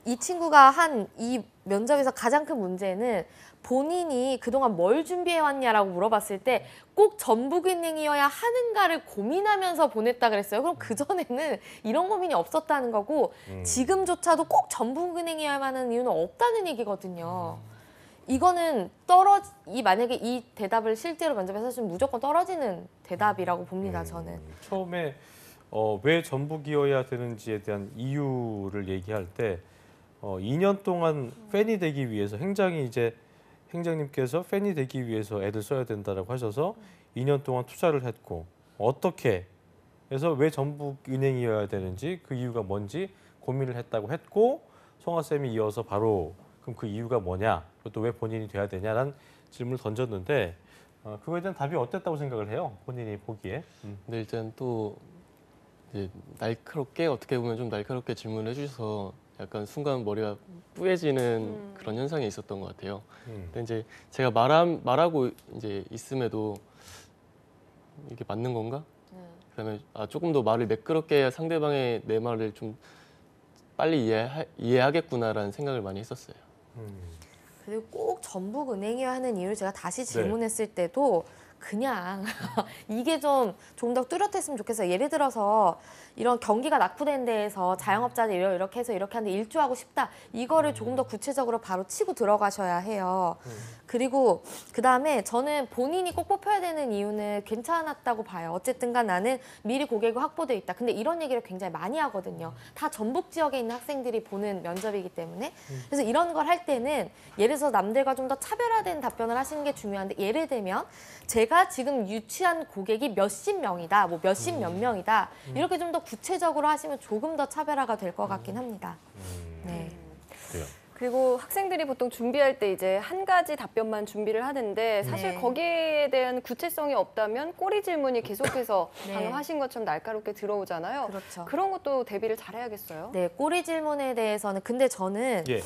이 친구가 한 이 면접에서 가장 큰 문제는 본인이 그동안 뭘 준비해 왔냐라고 물어봤을 때 꼭 전북은행이어야 하는가를 고민하면서 보냈다 그랬어요. 그럼 그전에는 이런 고민이 없었다는 거고 지금조차도 꼭 전북은행이어야만 하는 이유는 없다는 얘기거든요. 이거는 만약에 이 대답을 실제로 면접에서 하시면 무조건 떨어지는 대답이라고 봅니다, 저는. 처음에 왜 전북이어야 되는지에 대한 이유를 얘기할 때 2년 동안 팬이 되기 위해서 행장님께서 팬이 되기 위해서 애를 써야 된다라고 하셔서 2년 동안 투자를 했고 어떻게 해서 왜 전북은행이어야 되는지 그 이유가 뭔지 고민을 했다고 했고 송하쌤이 이어서 바로 그럼 그 이유가 뭐냐 또 왜 본인이 돼야 되냐라는 질문을 던졌는데 그거에 대한 답이 어땠다고 생각을 해요? 본인이 보기에. 근데 일단 또 이제 날카롭게 어떻게 보면 좀 날카롭게 질문을 해주셔서 약간 순간 머리가 뿌얘지는 그런 현상이 있었던 것 같아요. 근데 이제 제가 말하고 이제 있음에도 이게 맞는 건가? 그다음에 조금 더 말을 매끄럽게 해야 상대방의 내 말을 좀 빨리 이해하겠구나라는 생각을 많이 했었어요. 그리고 꼭 전북은행이어야 하는 이유를 제가 다시 질문했을 때도 그냥 이게 좀 더 뚜렷했으면 좋겠어요. 예를 들어서 이런 경기가 낙후된 데에서 자영업자들 이렇게 해서 이렇게 하는데 일조하고 싶다. 이거를 조금 더 구체적으로 바로 치고 들어가셔야 해요. 그리고 그다음에 저는 본인이 꼭 뽑혀야 되는 이유는 괜찮았다고 봐요. 어쨌든 간 나는 미리 고객이 확보돼 있다. 근데 이런 얘기를 굉장히 많이 하거든요. 다 전북 지역에 있는 학생들이 보는 면접이기 때문에. 그래서 이런 걸 할 때는 예를 들어서 남들과 좀 더 차별화된 답변을 하시는 게 중요한데 예를 들면 제가 지금 유치한 고객이 몇십 명이다. 뭐 몇십 몇 명이다. 이렇게 좀 더 구체적으로 하시면 조금 더 차별화가 될 것 같긴 합니다. 네. 그래요. 그리고 학생들이 보통 준비할 때 이제 한 가지 답변만 준비를 하는데 사실 네. 거기에 대한 구체성이 없다면 꼬리 질문이 계속해서 네. 방금 하신 것처럼 날카롭게 들어오잖아요. 그렇죠. 그런 것도 대비를 잘해야겠어요. 네, 꼬리 질문에 대해서는 근데 저는 예.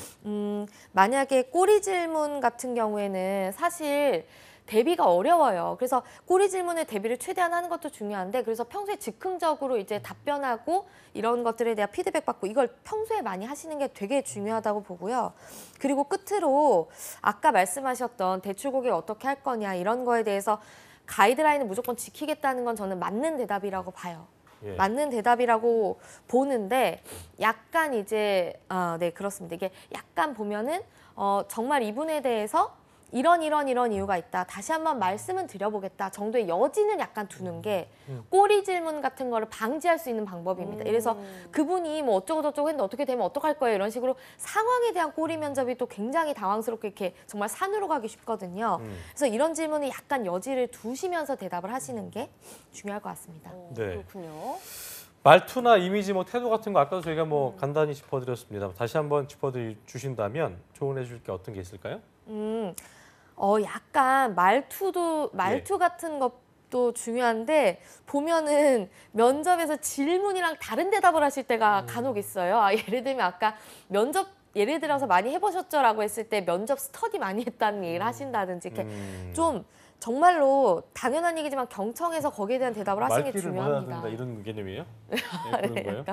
만약에 꼬리 질문 같은 경우에는 사실 대비가 어려워요. 그래서 꼬리 질문에 대비를 최대한 하는 것도 중요한데 그래서 평소에 즉흥적으로 이제 답변하고 이런 것들에 대한 피드백 받고 이걸 평소에 많이 하시는 게 되게 중요하다고 보고요. 그리고 끝으로 아까 말씀하셨던 대출 고객 어떻게 할 거냐 이런 거에 대해서 가이드라인을 무조건 지키겠다는 건 저는 맞는 대답이라고 봐요. 예. 맞는 대답이라고 보는데 약간 이제 네 그렇습니다. 이게 약간 보면은 정말 이분에 대해서 이런 이유가 있다. 다시 한번 말씀은 드려보겠다 정도의 여지는 약간 두는 게 꼬리 질문 같은 거를 방지할 수 있는 방법입니다. 그래서 그분이 뭐 어쩌고 저쩌고 했는데 어떻게 되면 어떡할 거예요 이런 식으로 상황에 대한 꼬리 면접이 또 굉장히 당황스럽게 이렇게 정말 산으로 가기 쉽거든요. 그래서 이런 질문은 약간 여지를 두시면서 대답을 하시는 게 중요할 것 같습니다. 네. 그렇군요. 말투나 이미지, 뭐 태도 같은 거 아까도 저희가 뭐 간단히 짚어드렸습니다. 다시 한번 짚어주신다면 조언해 줄 게 어떤 게 있을까요? 약간 말투 같은 것도 중요한데 보면은 면접에서 질문이랑 다른 대답을 하실 때가 간혹 있어요. 예를 들면 아까 면접 예를 들어서 많이 해보셨죠라고 했을 때 면접 스터디 많이 했다는 얘기를 하신다든지 이렇게 좀 정말로 당연한 얘기지만 경청해서 거기에 대한 대답을 하시는 게 말귀를 중요합니다. 못하는다 이런 개념이에요? 네, 그런 네, 거예요?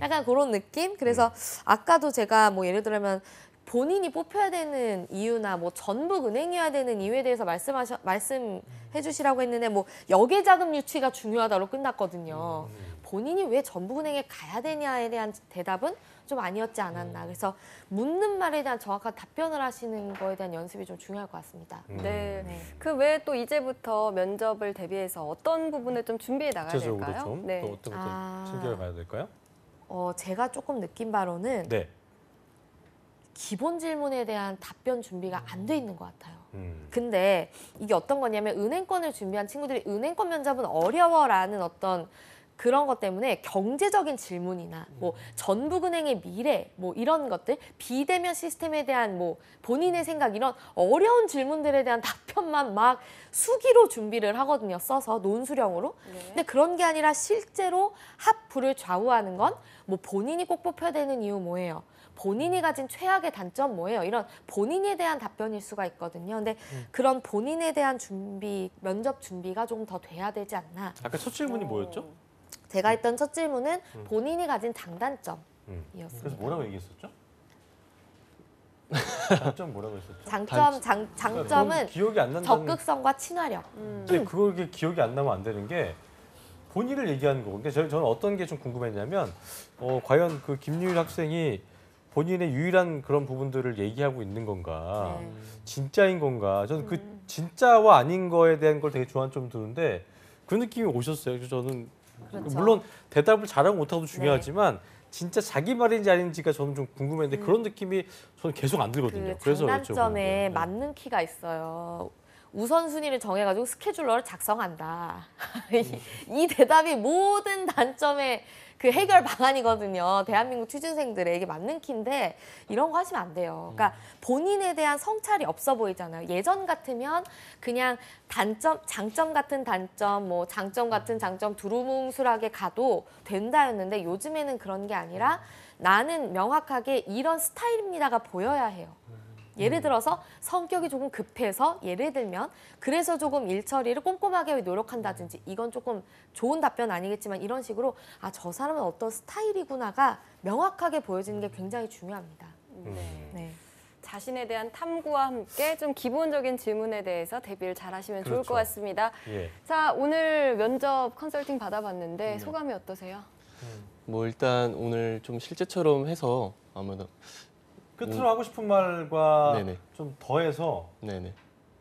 약간 그런 느낌? 그래서 아까도 제가 뭐 예를 들면 본인이 뽑혀야 되는 이유나 뭐 전북은행이어야 되는 이유에 대해서 말씀해 주시라고 했는데 뭐 역외자금 유치가 중요하다로 끝났거든요. 본인이 왜 전북은행에 가야 되냐에 대한 대답은 좀 아니었지 않았나. 그래서 묻는 말에 대한 정확한 답변을 하시는 거에 대한 연습이 좀 중요할 것 같습니다. 네. 네. 그 외에 또 이제부터 면접을 대비해서 어떤 부분을 좀 준비해 나가야 구체적으로 될까요? 좀 네. 또 어떤 것들 챙겨 가야 될까요? 제가 조금 느낀 바로는 네. 기본 질문에 대한 답변 준비가 안 돼 있는 것 같아요. 음. 근데 이게 어떤 거냐면 은행권을 준비한 친구들이 은행권 면접은 어려워라는 어떤 그런 것 때문에 경제적인 질문이나 뭐 전북은행의 미래 뭐 이런 것들 비대면 시스템에 대한 뭐 본인의 생각 이런 어려운 질문들에 대한 답변만 막 수기로 준비를 하거든요. 써서 논술형으로. 근데 그런 게 아니라 실제로 합부를 좌우하는 건 뭐 본인이 꼭 뽑혀야 되는 이유 뭐예요? 본인이 가진 최악의 단점 뭐예요? 이런 본인에 대한 답변일 수가 있거든요. 근데 그런 본인에 대한 준비, 면접 준비가 좀 더 돼야 되지 않나. 아까 첫 질문이 뭐였죠? 제가 했던 첫 질문은 본인이 가진 장단점이었습니다. 그래서 뭐라고 얘기했었죠? 장점 뭐라고 했었죠? 장점은 너무 기억이 안 난다는. 적극성과 친화력. 근데 그게 기억이 안 나면 안 되는 게 본인을 얘기하는 거고. 근데 저는 어떤 게 좀 궁금했냐면 과연 그 김유일 학생이 본인의 유일한 그런 부분들을 얘기하고 있는 건가, 네. 진짜인 건가. 저는 그 진짜와 아닌 거에 대한 걸 되게 조안 좀 드는데 그 느낌이 오셨어요. 그래서 저는 그렇죠. 물론 대답을 잘하고 못하고도 중요하지만 진짜 자기 말인지 아닌지가 저는 좀 궁금했는데 그런 느낌이 저는 계속 안 들거든요. 그 그래서 장단점에 여쭤보는 거예요. 맞는 키가 있어요. 우선순위를 정해가지고 스케줄러를 작성한다. 이 대답이 모든 단점의 그 해결 방안이거든요. 대한민국 취준생들에게 맞는 키인데 이런 거 하시면 안 돼요. 그러니까 본인에 대한 성찰이 없어 보이잖아요. 예전 같으면 그냥 장점 같은 단점, 뭐 장점 같은 장점 두루뭉술하게 가도 된다였는데 요즘에는 그런 게 아니라 나는 명확하게 이런 스타일입니다가 보여야 해요. 예를 들어서 성격이 조금 급해서 예를 들면 그래서 조금 일 처리를 꼼꼼하게 노력한다든지 이건 조금 좋은 답변 아니겠지만 이런 식으로 아, 저 사람은 어떤 스타일이구나가 명확하게 보여지는 게 굉장히 중요합니다. 네. 네. 자신에 대한 탐구와 함께 좀 기본적인 질문에 대해서 대비를 잘 하시면 좋을 그렇죠. 것 같습니다. 예. 자, 오늘 면접 컨설팅 받아봤는데 소감이 어떠세요? 뭐 일단 오늘 좀 실제처럼 해서 아무래도 끝으로 하고 싶은 말과 네네. 좀 더해서 네네.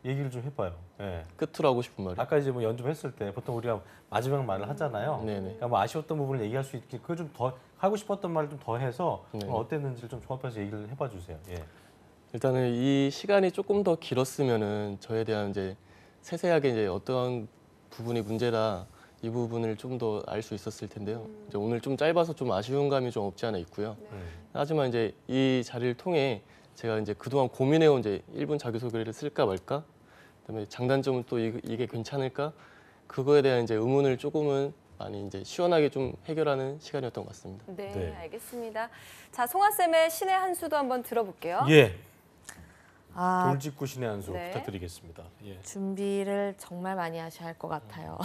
얘기를 좀 해봐요. 예. 끝으로 하고 싶은 말이. 아까 이제 뭐 연습했을 때 보통 우리가 마지막 말을 하잖아요. 네네. 그러니까 뭐 아쉬웠던 부분을 얘기할 수 있게 그걸 좀 더 하고 싶었던 말을 좀 더 해서 네. 어땠는지를 좀 종합해서 얘기를 해봐 주세요. 예. 일단은 이 시간이 조금 더 길었으면은 저에 대한 이제 세세하게 이제 어떠한 부분이 문제다 이 부분을 좀 더 알 수 있었을 텐데요. 이제 오늘 좀 짧아서 좀 아쉬운 감이 좀 없지 않아 있고요. 하지만 이제 이 자리를 통해 제가 이제 그동안 고민해온 이제 1분 자기소개를 쓸까 말까, 그다음에 장단점은 또 이게 괜찮을까, 그거에 대한 이제 의문을 조금은 많이 이제 시원하게 좀 해결하는 시간이었던 것 같습니다. 네, 네. 알겠습니다. 자, 송하쌤의 신의 한 수도 한번 들어볼게요. 예. 아, 돌직구 신의 한 수 네. 부탁드리겠습니다. 예. 준비를 정말 많이 하셔야 할 것 같아요.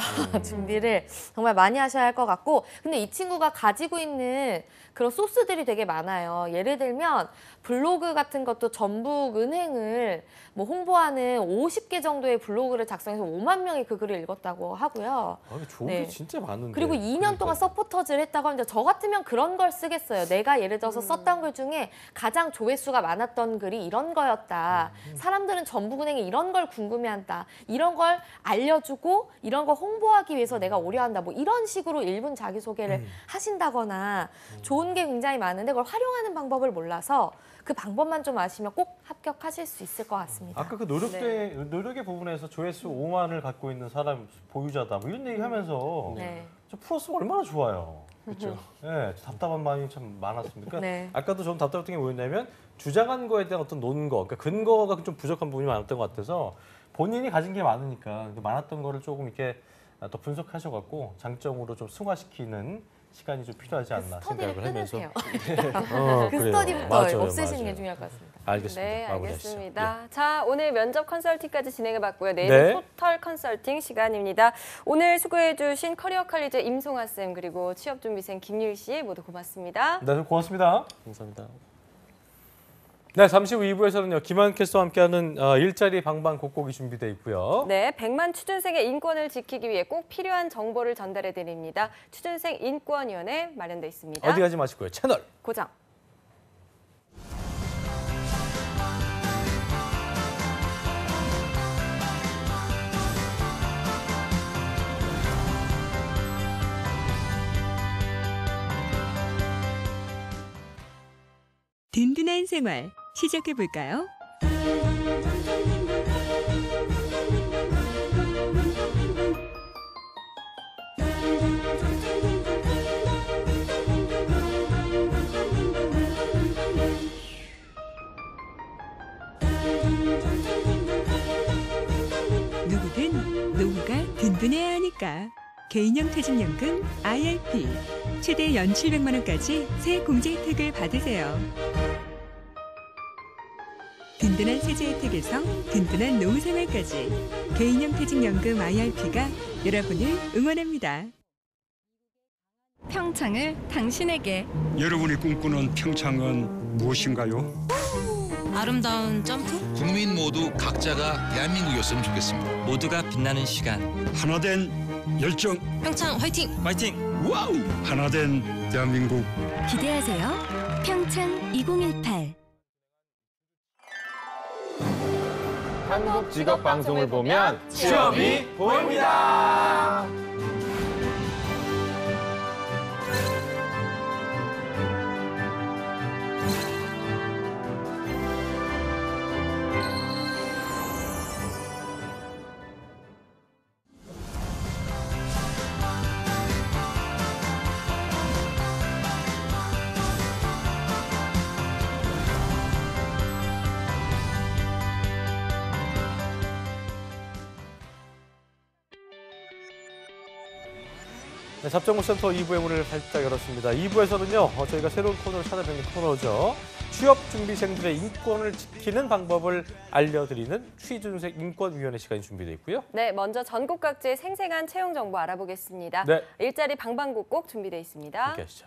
준비를 정말 많이 하셔야 할 것 같고 근데 이 친구가 가지고 있는 그런 소스들이 되게 많아요. 예를 들면 블로그 같은 것도 전북은행을 뭐 홍보하는 50개 정도의 블로그를 작성해서 5만 명이 그 글을 읽었다고 하고요. 아, 좋은 네. 게 진짜 많은데. 그리고 2년 동안 서포터즈를 했다고 하는데 저 같으면 그런 걸 쓰겠어요. 내가 예를 들어서 썼던 글 중에 가장 조회수가 많았던 글이 이런 거였다. 사람들은 전북은행에 이런 걸 궁금해한다. 이런 걸 알려주고 이런 걸 홍보하기 위해서 내가 오려한다. 뭐 이런 식으로 1분 자기소개를 하신다거나 좋은 게 굉장히 많은데 그걸 활용하는 방법을 몰라서 그 방법만 좀 아시면 꼭 합격하실 수 있을 것 같습니다. 아까 그 노력의 부분에서 조회수 5만을 갖고 있는 사람 보유자다 뭐 이런 얘기하면서 네. 저 풀었으면 얼마나 좋아요. 그렇죠. 예, 답답한 마음이 참 많았습니다. 그러니까 네. 아까도 좀 답답했던 게 뭐였냐면 주장한 거에 대한 어떤 논거, 그러니까 근거가 좀 부족한 부분이 많았던 것 같아서 본인이 가진 게 많으니까 그 많았던 거를 조금 이렇게 더 분석하셔갖고 장점으로 좀 승화시키는 시간이 좀 필요하지 않나 스터디를 생각을 하면서. 끊으세요. 그 그래요. 스터디부터 맞아요, 없애시는 맞아요. 게 중요할 것 같습니다. 알겠습니다. 네, 마무리하시죠. 알겠습니다. 자, 오늘 면접 컨설팅까지 진행해봤고요. 네. 내일은 토털 컨설팅 시간입니다. 오늘 수고해주신 커리어 칼리제 임송아 쌤 그리고 취업준비생 김유희 씨 모두 고맙습니다. 네, 고맙습니다. 감사합니다. 네, 잠시 후 2부에서는요. 김한 캐스터와 함께하는 일자리 방방곡곡이 준비되어 있고요. 네, 100만 취준생의 인권을 지키기 위해 꼭 필요한 정보를 전달해 드립니다. 취준생 인권위원회 마련돼 있습니다. 어디 가지 마시고요. 채널 고정. 든든한 생활 시작해 볼까요? 누구든 노후가 든든해야 하니까. 개인형 퇴직연금 IRP 최대 연 700만 원까지 새 공제 혜택을 받으세요. 든든한 세제 혜택에서 든든한 노후 생활까지 개인형 퇴직연금 IRP가 여러분을 응원합니다. 평창을 당신에게. 여러분이 꿈꾸는 평창은 무엇인가요? 아름다운 점프? 국민 모두 각자가 대한민국이었으면 좋겠습니다. 모두가 빛나는 시간. 하나된 열정. 평창 화이팅! 화이팅! 와우! 하나된 대한민국. 기대하세요. 평창 2018. 한국 직업 방송을 보면 취업이 보입니다. 네, 잡정무센터 2부의 문을 활짝 열었습니다. 2부에서는요, 저희가 새로운 코너를 찾아뵙는 코너죠. 취업 준비생들의 인권을 지키는 방법을 알려드리는 취준생 인권위원회 시간이 준비되어 있고요. 네, 먼저 전국 각지의 생생한 채용 정보 알아보겠습니다. 네. 일자리 방방곡곡 준비되어 있습니다. 함께 하시죠.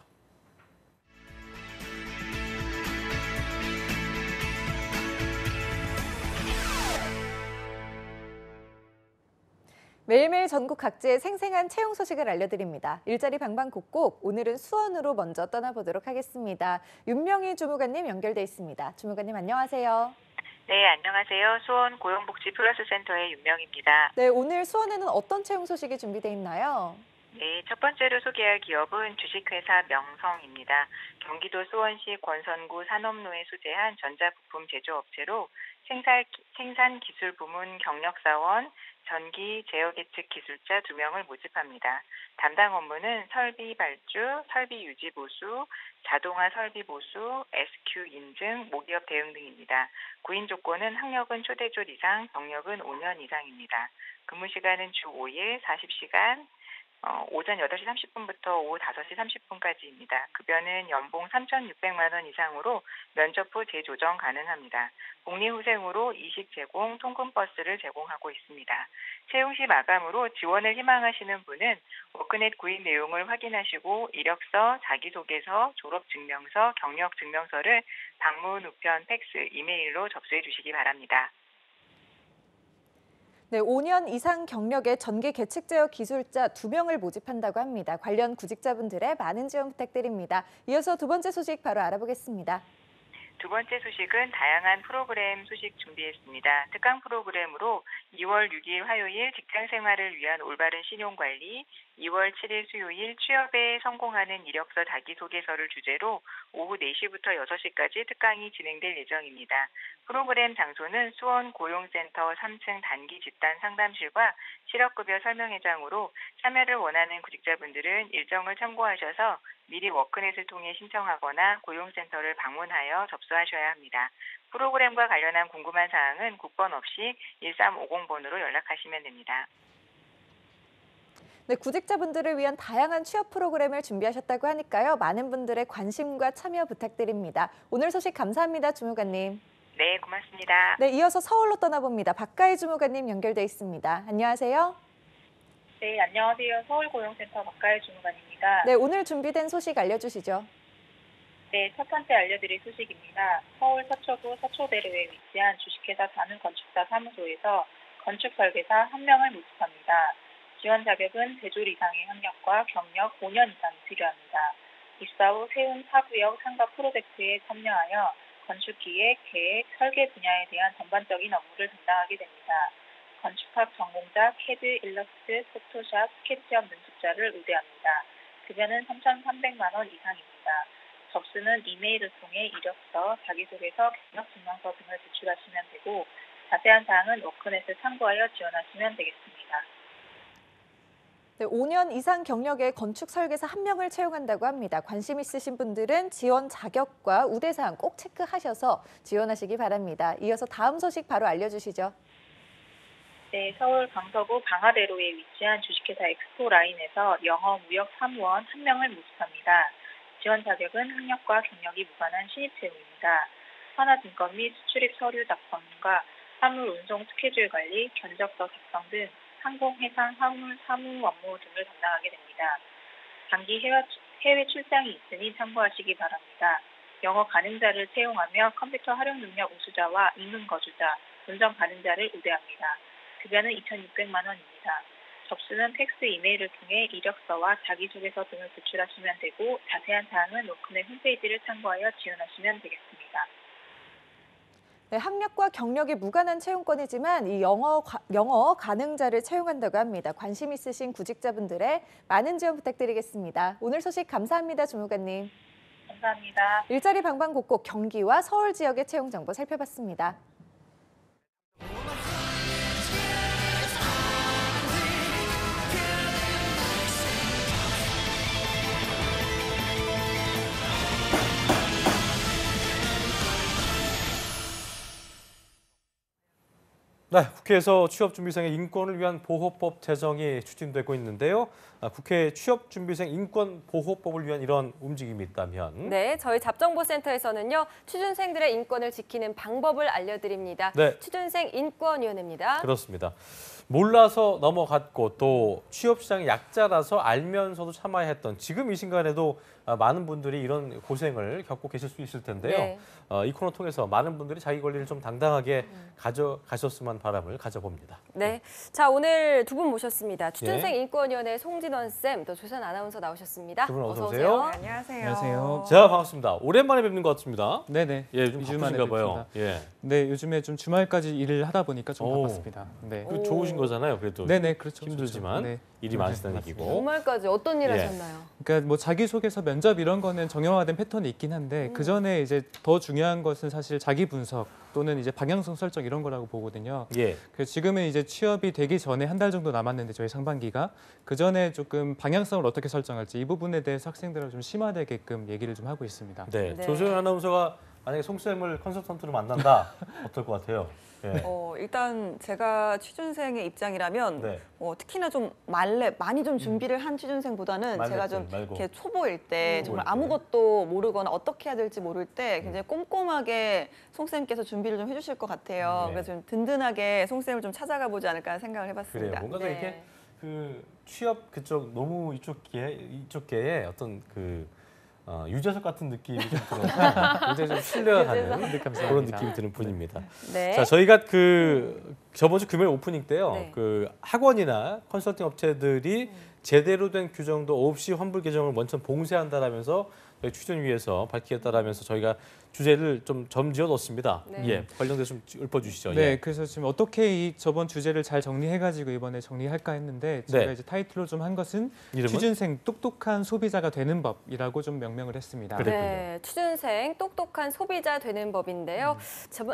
매일매일 전국 각지의 생생한 채용 소식을 알려드립니다. 일자리 방방곡곡, 오늘은 수원으로 먼저 떠나보도록 하겠습니다. 윤명희 주무관님 연결돼 있습니다. 주무관님 안녕하세요. 네, 안녕하세요. 수원 고용복지 플러스 센터의 윤명희입니다. 네, 오늘 수원에는 어떤 채용 소식이 준비되어 있나요? 네, 첫 번째로 소개할 기업은 주식회사 명성입니다. 경기도 수원시 권선구 산업로에 소재한 전자부품 제조업체로 생산기술 부문 경력사원, 전기 제어 계측 기술자 2명을 모집합니다. 담당 업무는 설비 발주, 설비 유지 보수, 자동화 설비 보수, SQ 인증, 모기업 대응 등입니다. 구인 조건은 학력은 초대졸 이상, 경력은 5년 이상입니다. 근무 시간은 주 5일 40시간, 오전 8시 30분부터 오후 5시 30분까지입니다. 급여는 연봉 3,600만 원 이상으로 면접 후 재조정 가능합니다. 복리후생으로 이식 제공, 통근버스를 제공하고 있습니다. 채용 시 마감으로 지원을 희망하시는 분은 워크넷 구인 내용을 확인하시고 이력서, 자기소개서, 졸업증명서, 경력증명서를 방문, 우편, 팩스, 이메일로 접수해 주시기 바랍니다. 네, 5년 이상 경력의 전기 계측 제어 기술자 2명을 모집한다고 합니다. 관련 구직자분들의 많은 지원 부탁드립니다. 이어서 두 번째 소식 바로 알아보겠습니다. 두 번째 소식은 다양한 프로그램 소식 준비했습니다. 특강 프로그램으로 2월 6일 화요일 직장 생활을 위한 올바른 신용관리, 2월 7일 수요일 취업에 성공하는 이력서 자기소개서를 주제로 오후 4시부터 6시까지 특강이 진행될 예정입니다. 프로그램 장소는 수원 고용센터 3층 단기 집단 상담실과 실업급여 설명회장으로 참여를 원하는 구직자분들은 일정을 참고하셔서 미리 워크넷을 통해 신청하거나 고용센터를 방문하여 접수하셔야 합니다. 프로그램과 관련한 궁금한 사항은 국번 없이 1350번으로 연락하시면 됩니다. 네, 구직자분들을 위한 다양한 취업 프로그램을 준비하셨다고 하니까요. 많은 분들의 관심과 참여 부탁드립니다. 오늘 소식 감사합니다, 주무관님. 네, 고맙습니다. 네, 이어서 서울로 떠나봅니다. 박가희 주무관님 연결돼 있습니다. 안녕하세요. 네, 안녕하세요. 서울고용센터 박가희 주무관입니다. 네, 오늘 준비된 소식 알려주시죠. 네, 첫 번째 알려드릴 소식입니다. 서울 서초구 서초대로에 위치한 주식회사 다능건축사 사무소에서 건축설계사 1명을 모집합니다. 지원 자격은 대졸 이상의 학력과 경력 5년 이상이 필요합니다. 입사 후 세운 4구역 상가 프로젝트에 참여하여 건축기획, 계획, 설계 분야에 대한 전반적인 업무를 담당하게 됩니다. 건축학 전공자, 캐드, 일러스트, 포토샵, 스케치업 능숙자를 우대합니다. 급여는 3,300만 원 이상입니다. 접수는 이메일을 통해 이력서, 자기소개서, 경력증명서 등을 제출하시면 되고 자세한 사항은 워크넷을 참고하여 지원하시면 되겠습니다. 네, 5년 이상 경력의 건축 설계사 1명을 채용한다고 합니다. 관심 있으신 분들은 지원 자격과 우대사항 꼭 체크하셔서 지원하시기 바랍니다. 이어서 다음 소식 바로 알려주시죠. 네, 서울 강서구 방화대로에 위치한 주식회사 엑스포라인에서 영어 무역 사무원 1명을 모집합니다. 지원 자격은 학력과 경력이 무관한 신입 채용입니다. 산하증권 및 수출입 서류 작성과 사물 운송 스케줄 관리, 견적서 작성 등 항공, 해상, 화물, 사무 업무 등을 담당하게 됩니다. 단기 해외 출장이 있으니 참고하시기 바랍니다. 영어 가능자를 채용하며 컴퓨터 활용 능력 우수자와 인근 거주자, 운전 가능자를 우대합니다. 급여는 2,600만 원입니다. 접수는 팩스, 이메일을 통해 이력서와 자기소개서 등을 제출하시면 되고 자세한 사항은 워크넷 홈페이지를 참고하여 지원하시면 되겠습니다. 네, 학력과 경력이 무관한 채용권이지만 이 영어 가능자를 채용한다고 합니다. 관심 있으신 구직자분들의 많은 지원 부탁드리겠습니다. 오늘 소식 감사합니다, 주무관님. 감사합니다. 일자리 방방곡곡 경기와 서울 지역의 채용 정보 살펴봤습니다. 네, 국회에서 취업준비생의 인권을 위한 보호법 제정이 추진되고 있는데요. 국회 취업준비생 인권보호법을 위한 이런 움직임이 있다면 네, 저희 잡정보센터에서는요. 취준생들의 인권을 지키는 방법을 알려드립니다. 네. 취준생 인권위원회입니다. 그렇습니다. 몰라서 넘어갔고 또 취업시장의 약자라서 알면서도 참아야 했던 지금 이 순간에도 많은 분들이 이런 고생을 겪고 계실 수 있을 텐데요. 네. 이 코너 통해서 많은 분들이 자기 권리를 좀 당당하게 가져가셨으면 바람을 가져봅니다. 네, 자 오늘 두 분 모셨습니다. 취준생 인권위원회 송진원 쌤, 또 조선 아나운서 나오셨습니다. 두 분 어서 오세요. 네, 안녕하세요. 안녕하세요. 자, 반갑습니다. 오랜만에 뵙는 것 같습니다. 네네. 예, 좀 2주 만에 바쁘신가 봐요. 뵙습니다. 예. 네, 요즘에 좀 주말까지 일을 하다 보니까 좀 오. 바빴습니다. 네. 그 좋으신 거잖아요, 그래도. 네네, 그렇죠. 힘들지만 네. 일이 많으시다는 얘기고. 주말까지 어떤 일 예. 하셨나요? 그러니까 뭐 자기소개서, 면접 이런 거는 정형화된 패턴이 있긴 한데 그 전에 이제 더 중요한 것은 사실 자기 분석 또는 이제 방향성 설정 이런 거라고 보거든요. 예. 그래서 지금은 이제 취업이 되기 전에 한 달 정도 남았는데 저희 상반기가 그 전에 조금 방향성을 어떻게 설정할지 이 부분에 대해서 학생들하고 좀 심화되게끔 얘기를 좀 하고 있습니다. 네. 조소연 아나운서가 만약에 송 쌤을 컨설턴트로 만난다, 어떨 것 같아요? 예. 일단 제가 취준생의 입장이라면 네. 특히나 좀 많이 좀 준비를 한 취준생보다는 제가 좀 말고. 이렇게 초보일 때 정말 초보일 때. 아무것도 모르거나 어떻게 해야 될지 모를 때 굉장히 꼼꼼하게 송쌤께서 준비를 좀 해주실 것 같아요. 네. 그래서 좀 든든하게 송쌤을 좀 찾아가 보지 않을까 생각을 그래요. 해봤습니다. 뭔가 더 네. 이렇게 그 취업 그쪽 너무 이쪽 계에 어떤 그 유재석 같은 느낌이 좀 들어서 굉장히 좀 신뢰가 가는 그런 느낌이 드는 분입니다. 네. 자, 저희가 그 저번 주 금요일 오프닝 때요. 네. 그 학원이나 컨설팅 업체들이 제대로 된 규정도 없이 환불 개정을 먼저 봉쇄한다라면서 저희 추진위에서 밝히겠다라면서 저희가 주제를 좀 점지어 넣었습니다. 네. 예, 관련돼서 좀 읊어주시죠. 네, 예. 그래서 지금 어떻게 이 저번 주제를 잘 정리해가지고 이번에 정리할까 했는데 제가 네. 이제 타이틀로 좀 한 것은 이름은? 취준생 똑똑한 소비자가 되는 법이라고 좀 명명을 했습니다. 네, 취준생 똑똑한 소비자 되는 법인데요.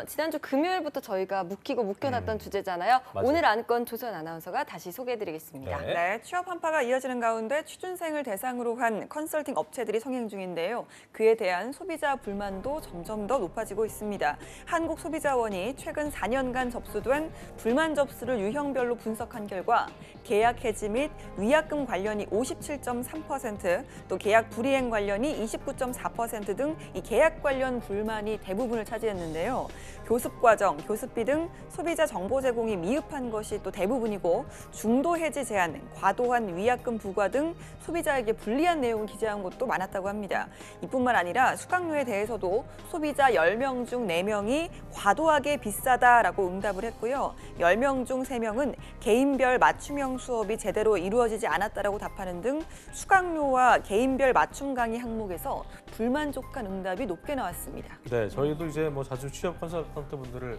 지난주 금요일부터 저희가 묶여놨던 주제잖아요. 맞아요. 오늘 안건 조선 아나운서가 다시 소개해드리겠습니다. 네, 취업 한파가 이어지는 가운데 취준생을 대상으로 한 컨설팅 업체들이 성행 중인데요. 그에 대한 소비자 불만도 점점 더 높아지고 있습니다. 한국소비자원이 최근 4년간 접수된 불만 접수를 유형별로 분석한 결과 계약 해지 및 위약금 관련이 57.3%, 또 계약 불이행 관련이 29.4% 등 이 계약 관련 불만이 대부분을 차지했는데요. 교습 과정, 교습비 등 소비자 정보 제공이 미흡한 것이 또 대부분이고 중도 해지 제한, 과도한 위약금 부과 등 소비자에게 불리한 내용을 기재한 곳도 많았다고 합니다. 이뿐만 아니라 수강료에 대해서도 소비자 10명 중 4명이 과도하게 비싸다라고 응답을 했고요. 10명 중 3명은 개인별 맞춤형 수업이 제대로 이루어지지 않았다라고 답하는 등 수강료와 개인별 맞춤 강의 항목에서 불만족한 응답이 높게 나왔습니다. 네, 저희도 이제 뭐 자주 취업 컨설턴트 분들을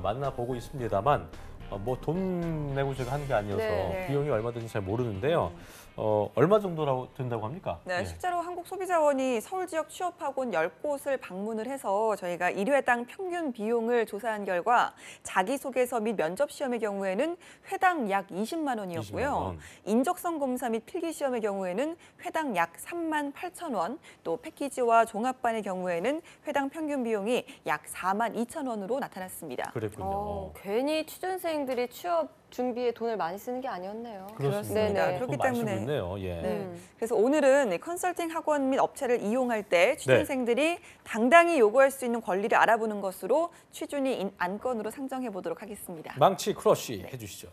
만나보고 있습니다만 뭐 돈 내고 제가 하는 게 아니어서 네. 비용이 얼마 드는지 잘 모르는데요. 얼마 정도라고 된다고 합니까? 네, 예. 실제로 한국소비자원이 서울 지역 취업학원 10곳을 방문을 해서 저희가 1회당 평균 비용을 조사한 결과 자기소개서 및 면접시험의 경우에는 회당 약 20만 원이었고요. 20만 원. 인적성 검사 및 필기시험의 경우에는 회당 약 3만 8천 원, 또 패키지와 종합반의 경우에는 회당 평균 비용이 약 4만 2천 원으로 나타났습니다. 그랬군요. 괜히 취준생들이 취업 준비에 돈을 많이 쓰는 게 아니었네요. 그렇습니다. 네네. 그렇기 많이 쓰고 때문에 있네요. 예. 네. 그래서 오늘은 컨설팅 학원 및 업체를 이용할 때 취준생들이 당당히 요구할 수 있는 권리를 알아보는 것으로 취준위 안건으로 상정해 보도록 하겠습니다. 망치 크러쉬 해주시죠.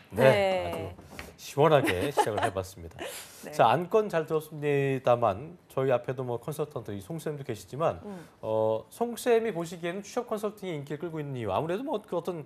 네. 아주 시원하게 시작을 해봤습니다. 네. 자, 안건 잘 들었습니다만 저희 앞에도 뭐 컨설턴트 송쌤도 계시지만 송쌤이 보시기에는 취업 컨설팅이 인기를 끌고 있는 이유 아무래도 뭐 그 어떤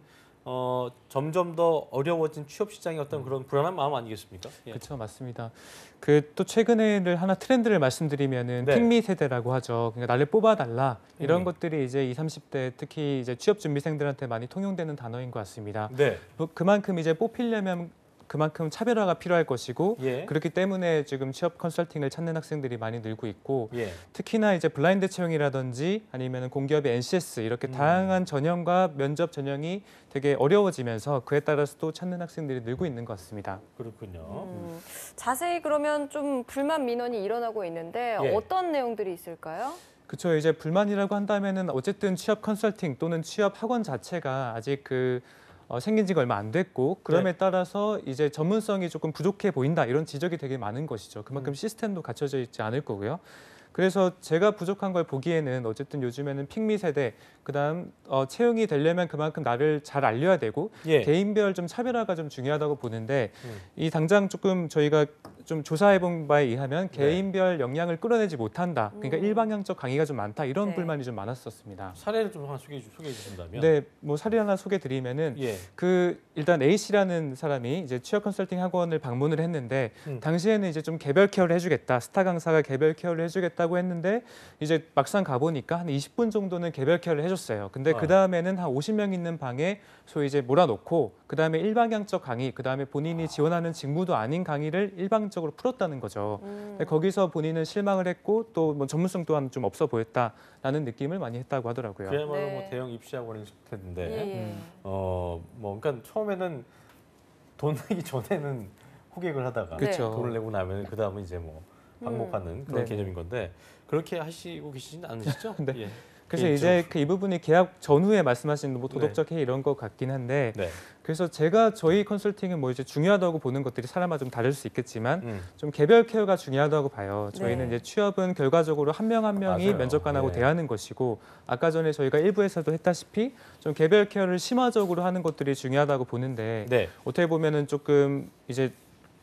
점점 더 어려워진 취업 시장의 어떤 그런 불안한 마음 아니겠습니까? 예. 그렇죠, 맞습니다. 그 또 최근에를 하나 트렌드를 말씀드리면은 네. 핑미 세대라고 하죠. 그러니까 나를 뽑아달라 이런 것들이 이제 20, 30대 특히 이제 취업 준비생들한테 많이 통용되는 단어인 것 같습니다. 네. 그만큼 이제 뽑히려면 그만큼 차별화가 필요할 것이고 예. 그렇기 때문에 지금 취업 컨설팅을 찾는 학생들이 많이 늘고 있고 예. 특히나 이제 블라인드 채용이라든지 아니면 공기업의 NCS 이렇게 다양한 전형과 면접 전형이 되게 어려워지면서 그에 따라서 또 찾는 학생들이 늘고 있는 것 같습니다. 그렇군요. 자세히 그러면 좀 불만 민원이 일어나고 있는데 예. 어떤 내용들이 있을까요? 그렇죠. 이제 불만이라고 한다면은 어쨌든 취업 컨설팅 또는 취업 학원 자체가 아직 생긴 지가 얼마 안 됐고 그럼에 따라서 이제 전문성이 조금 부족해 보인다 이런 지적이 되게 많은 것이죠. 그만큼 시스템도 갖춰져 있지 않을 거고요. 그래서 제가 부족한 걸 보기에는 어쨌든 요즘에는 핑미 세대 그다음 채용이 되려면 그만큼 나를 잘 알려야 되고 개인별 좀 차별화가 좀 중요하다고 보는데 이 당장 조금 저희가 좀 조사해본 바에 의하면 개인별 역량을 끌어내지 못한다. 그러니까 일방향적 강의가 좀 많다. 이런 불만이 좀 많았었습니다. 사례를 좀 하나 소개해 주신다면? 네, 뭐 사례 하나 소개드리면은 일단 A 씨라는 사람이 이제 취업 컨설팅 학원을 방문을 했는데 당시에는 이제 좀 개별 케어를 해주겠다. 스타 강사가 개별 케어를 해주겠다고 했는데 이제 막상 가보니까 한 20분 정도는 개별 케어를 해줬어요. 근데 그 다음에는 한 50명 있는 방에 소위 이제 몰아놓고 그 다음에 일방향적 강의, 그 다음에 본인이 지원하는 직무도 아닌 강의를 일방적으로 풀었다는 거죠. 근데 거기서 본인은 실망을 했고 또 뭐 전문성 또한 좀 없어 보였다라는 느낌을 많이 했다고 하더라고요. 그야말로 뭐 대형 입시학원일 텐데, 뭐 그러니까 처음에는 돈 내기 전에는 호객을 하다가 돈을 내고 나면 그 다음은 이제 뭐 방목하는 그런 개념인 건데 그렇게 하시고 계시진 않으시죠? 네. 그래서 이제 이 부분이 계약 전후에 말씀하신 뭐 도덕적 해이 이런 것 같긴 한데 그래서 제가 저희 컨설팅은 뭐 이제 중요하다고 보는 것들이 사람마다 좀 다를 수 있겠지만 좀 개별 케어가 중요하다고 봐요. 저희는 이제 취업은 결과적으로 한 명 한 명이 면접관하고 대하는 것이고 아까 전에 저희가 일부에서도 했다시피 좀 개별 케어를 심화적으로 하는 것들이 중요하다고 보는데 어떻게 보면은 조금 이제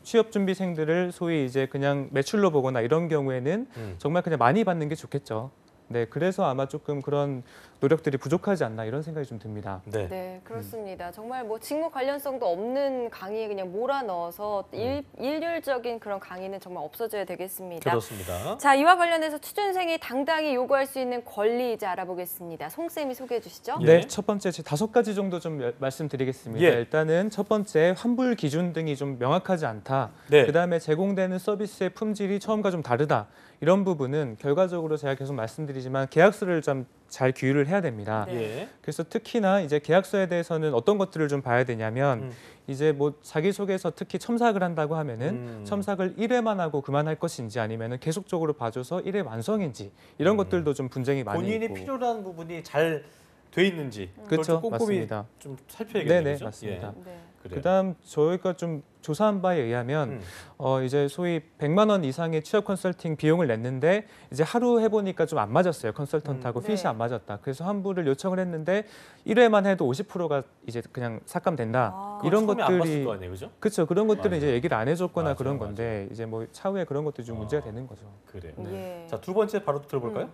취업 준비생들을 소위 이제 그냥 매출로 보거나 이런 경우에는 정말 그냥 많이 받는 게 좋겠죠. 네, 그래서 아마 조금 그런 노력들이 부족하지 않나 이런 생각이 좀 듭니다. 네, 그렇습니다. 정말 뭐 직무 관련성도 없는 강의에 그냥 몰아넣어서 일률적인 그런 강의는 정말 없어져야 되겠습니다. 그렇습니다. 자, 이와 관련해서 취준생이 당당히 요구할 수 있는 권리 이제 알아보겠습니다. 송 쌤이 소개해 주시죠. 네, 첫 번째 5가지 정도 좀 말씀드리겠습니다. 일단은 첫 번째 환불 기준 등이 좀 명확하지 않다. 그다음에 제공되는 서비스의 품질이 처음과 좀 다르다. 이런 부분은 결과적으로 제가 계속 말씀드리지만 계약서를 좀 잘 규율을 해야 됩니다. 그래서 특히나 이제 계약서에 대해서는 어떤 것들을 좀 봐야 되냐면 이제 뭐 자기소개서 특히 첨삭을 한다고 하면은 첨삭을 1회만 하고 그만할 것인지 아니면은 계속적으로 봐줘서 1회 완성인지 이런 것들도 좀 분쟁이 많이 본인이 있고 필요한 부분이 잘 돼 있는지 그렇죠, 꼼꼼히 맞습니다. 좀 살펴야겠네요. 네네, 그렇죠? 맞습니다. 그다음 저희가 좀 조사한 바에 의하면 이제 소위 100만 원 이상의 취업 컨설팅 비용을 냈는데 이제 하루 해보니까 좀 안 맞았어요. 컨설턴트하고 핏이 안 맞았다. 그래서 환불을 요청을 했는데 1회만 해도 50%가 이제 그냥 삭감된다. 이런 것들이 그렇죠. 그런 것들은 이제 얘기를 안 해줬거나 그런 건데 이제 뭐 차후에 그런 것들이 좀 문제가 되는 거죠. 그래요. 자, 두 번째 바로 들어볼까요?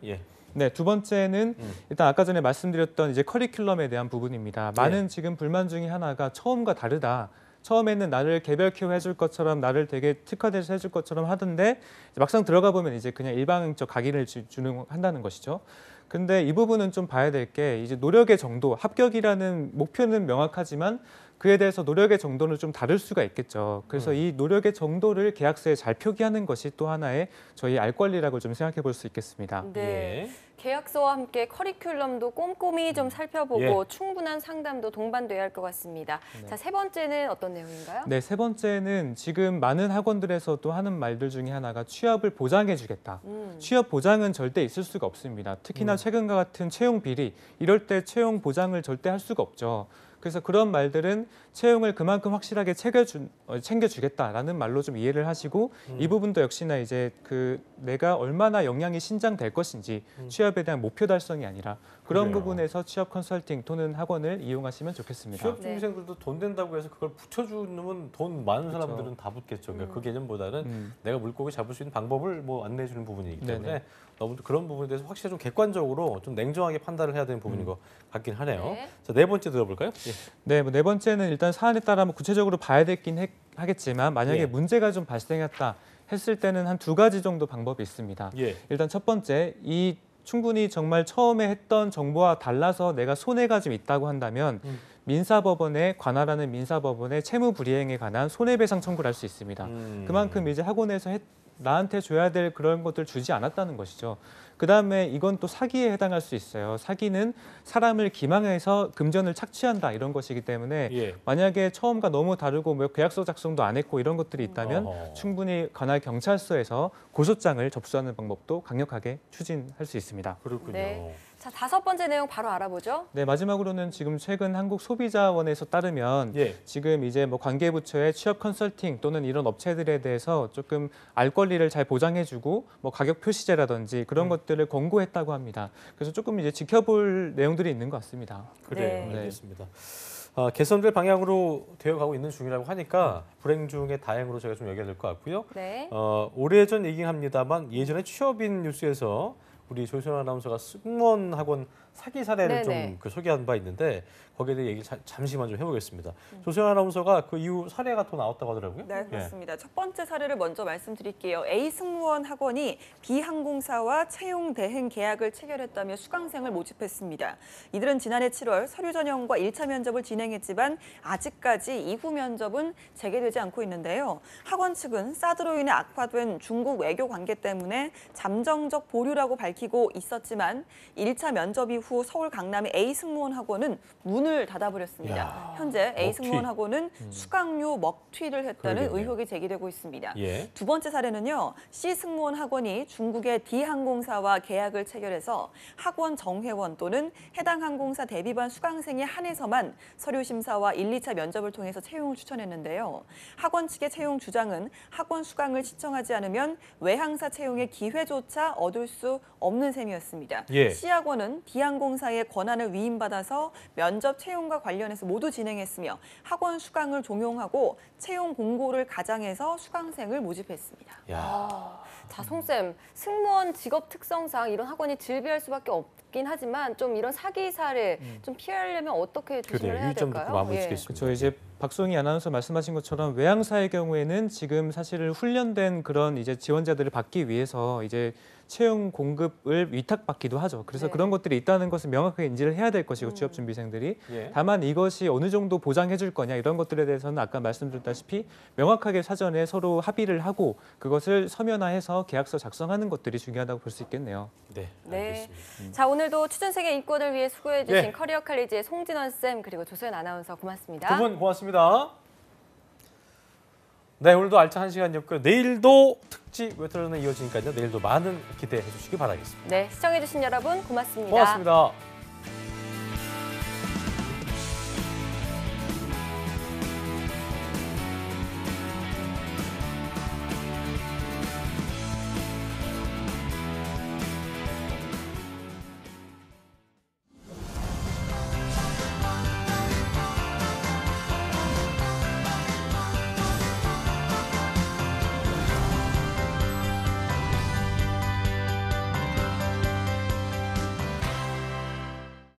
네, 두 번째는 일단 아까 전에 말씀드렸던 이제 커리큘럼에 대한 부분입니다. 많은 지금 불만 중에 하나가 처음과 다르다. 처음에는 나를 개별 케어해줄 것처럼 나를 되게 특화돼서 해줄 것처럼 하던데 막상 들어가 보면 이제 그냥 일방적 각인을 한다는 것이죠. 근데 이 부분은 좀 봐야 될 게 이제 노력의 정도, 합격이라는 목표는 명확하지만 그에 대해서 노력의 정도는 좀 다를 수가 있겠죠. 그래서 이 노력의 정도를 계약서에 잘 표기하는 것이 또 하나의 저희 알 권리라고 좀 생각해 볼 수 있겠습니다. 네. 계약서와 함께 커리큘럼도 꼼꼼히 좀 살펴보고 충분한 상담도 동반돼야 할 것 같습니다. 자, 세 번째는 어떤 내용인가요? 네, 세 번째는 지금 많은 학원들에서도 하는 말들 중에 하나가 취업을 보장해 주겠다. 취업 보장은 절대 있을 수가 없습니다. 특히나 최근과 같은 채용 비리, 이럴 때 채용 보장을 절대 할 수가 없죠. 그래서 그런 말들은 채용을 그만큼 확실하게 챙겨주겠다라는 말로 좀 이해를 하시고 이 부분도 역시나 이제 내가 얼마나 역량이 신장될 것인지 취업에 대한 목표 달성이 아니라 그런 부분에서 취업 컨설팅 또는 학원을 이용하시면 좋겠습니다. 취업 준비생들도 돈 된다고 해서 그걸 붙여주는 돈 많은 사람들은 다 붙겠죠. 그러니까 그 개념보다는 내가 물고기 잡을 수 있는 방법을 뭐 안내해 주는 부분이기 때문에 너무 그런 부분에 대해서 확실히 좀 객관적으로 좀 냉정하게 판단을 해야 되는 부분인 것 같긴 하네요. 자, 네 번째 들어볼까요? 네, 네 번째는 일단 사안에 따라 뭐 구체적으로 봐야 되긴 하겠지만 만약에 문제가 좀 발생했다 했을 때는 한 2가지 정도 방법이 있습니다. 일단 첫 번째, 이 충분히 정말 처음에 했던 정보와 달라서 내가 손해가 좀 있다고 한다면 민사법원에 관할하는 민사법원에 채무불이행에 관한 손해배상 청구를 할 수 있습니다. 그만큼 이제 학원에서 나한테 줘야 될 그런 것들 주지 않았다는 것이죠. 그다음에 이건 또 사기에 해당할 수 있어요. 사기는 사람을 기망해서 금전을 착취한다 이런 것이기 때문에 예. 만약에 처음과 너무 다르고 뭐 계약서 작성도 안 했고 이런 것들이 있다면 충분히 관할 경찰서에서 고소장을 접수하는 방법도 강력하게 추진할 수 있습니다. 그렇군요. 네. 자, 5번째 내용 바로 알아보죠. 네, 마지막으로는 지금 최근 한국소비자원에서 따르면 지금 이제 뭐 관계부처의 취업 컨설팅 또는 이런 업체들에 대해서 조금 알 권리를 잘 보장해주고 뭐 가격 표시제라든지 그런 것들을 권고했다고 합니다. 그래서 조금 이제 지켜볼 내용들이 있는 것 같습니다. 그래요, 알겠습니다. 개선될 방향으로 되어가고 있는 중이라고 하니까 불행 중에 다행으로 저희가 좀 여겨야 될 것 같고요. 네. 오래전 얘기긴 합니다만 예전에 취업인 뉴스에서 우리 조수연 아나운서가 승무원 학원 사기 사례를 좀 소개한 바 있는데 거기에 대해 얘기를 잠시만 좀 해보겠습니다. 조수연 아나운서가 그 이후 사례가 또 나왔다고 하더라고요. 네, 그렇습니다. 첫 번째 사례를 먼저 말씀드릴게요. A 승무원 학원이 B 항공사와 채용 대행 계약을 체결했다며 수강생을 모집했습니다. 이들은 지난해 7월 서류 전형과 1차 면접을 진행했지만 아직까지 이후 면접은 재개되지 않고 있는데요. 학원 측은 사드로 인해 악화된 중국 외교 관계 때문에 잠정적 보류라고 밝히고 있었지만 1차 면접 이후 서울 강남의 A 승무원 학원은 문을 닫아버렸습니다. 현재 A 승무원 학원은 수강료 먹튀를 했다는 의혹이 제기되고 있습니다. 두 번째 사례는요. C 승무원 학원이 중국의 D 항공사와 계약을 체결해서 학원 정회원 또는 해당 항공사 대비반 수강생에 한해서만 서류 심사와 1, 2차 면접을 통해서 채용을 추천했는데요. 학원 측의 채용 주장은 학원 수강을 신청하지 않으면 외항사 채용의 기회조차 얻을 수 없는 셈이었습니다. C 학원은 D 항공사의 권한을 위임받아서 면접 채용과 관련해서 모두 진행했으며 학원 수강을 종용하고 채용 공고를 가장해서 수강생을 모집했습니다. 자, 송쌤, 승무원 직업 특성상 이런 학원이 즐비할 수밖에 없긴 하지만 좀 이런 사기 사례 좀 피하려면 어떻게 조심을 해야 될까요? 그렇죠. 이제 박송희 아나운서 말씀하신 것처럼 외항사의 경우에는 지금 사실은 훈련된 그런 이제 지원자들을 받기 위해서 이제 채용 공급을 위탁받기도 하죠. 그래서 그런 것들이 있다는 것을 명확하게 인지를 해야 될 것이고 취업 준비생들이 다만 이것이 어느 정도 보장해 줄 거냐 이런 것들에 대해서는 아까 말씀드렸다시피 명확하게 사전에 서로 합의를 하고 그것을 서면화해서 계약서 작성하는 것들이 중요하다고 볼 수 있겠네요. 네. 알겠습니다. 자, 오늘도 취준생의 인권을 위해 수고해 주신 커리어 칼리지의 송진원 쌤 그리고 조소연 아나운서 고맙습니다. 두 분 고맙습니다. 네, 오늘도 알찬 한 시간이었고요. 내일도 특집 외톨이는 이어지니까요. 내일도 많은 기대해 주시기 바라겠습니다. 네, 시청해 주신 여러분 고맙습니다. 고맙습니다.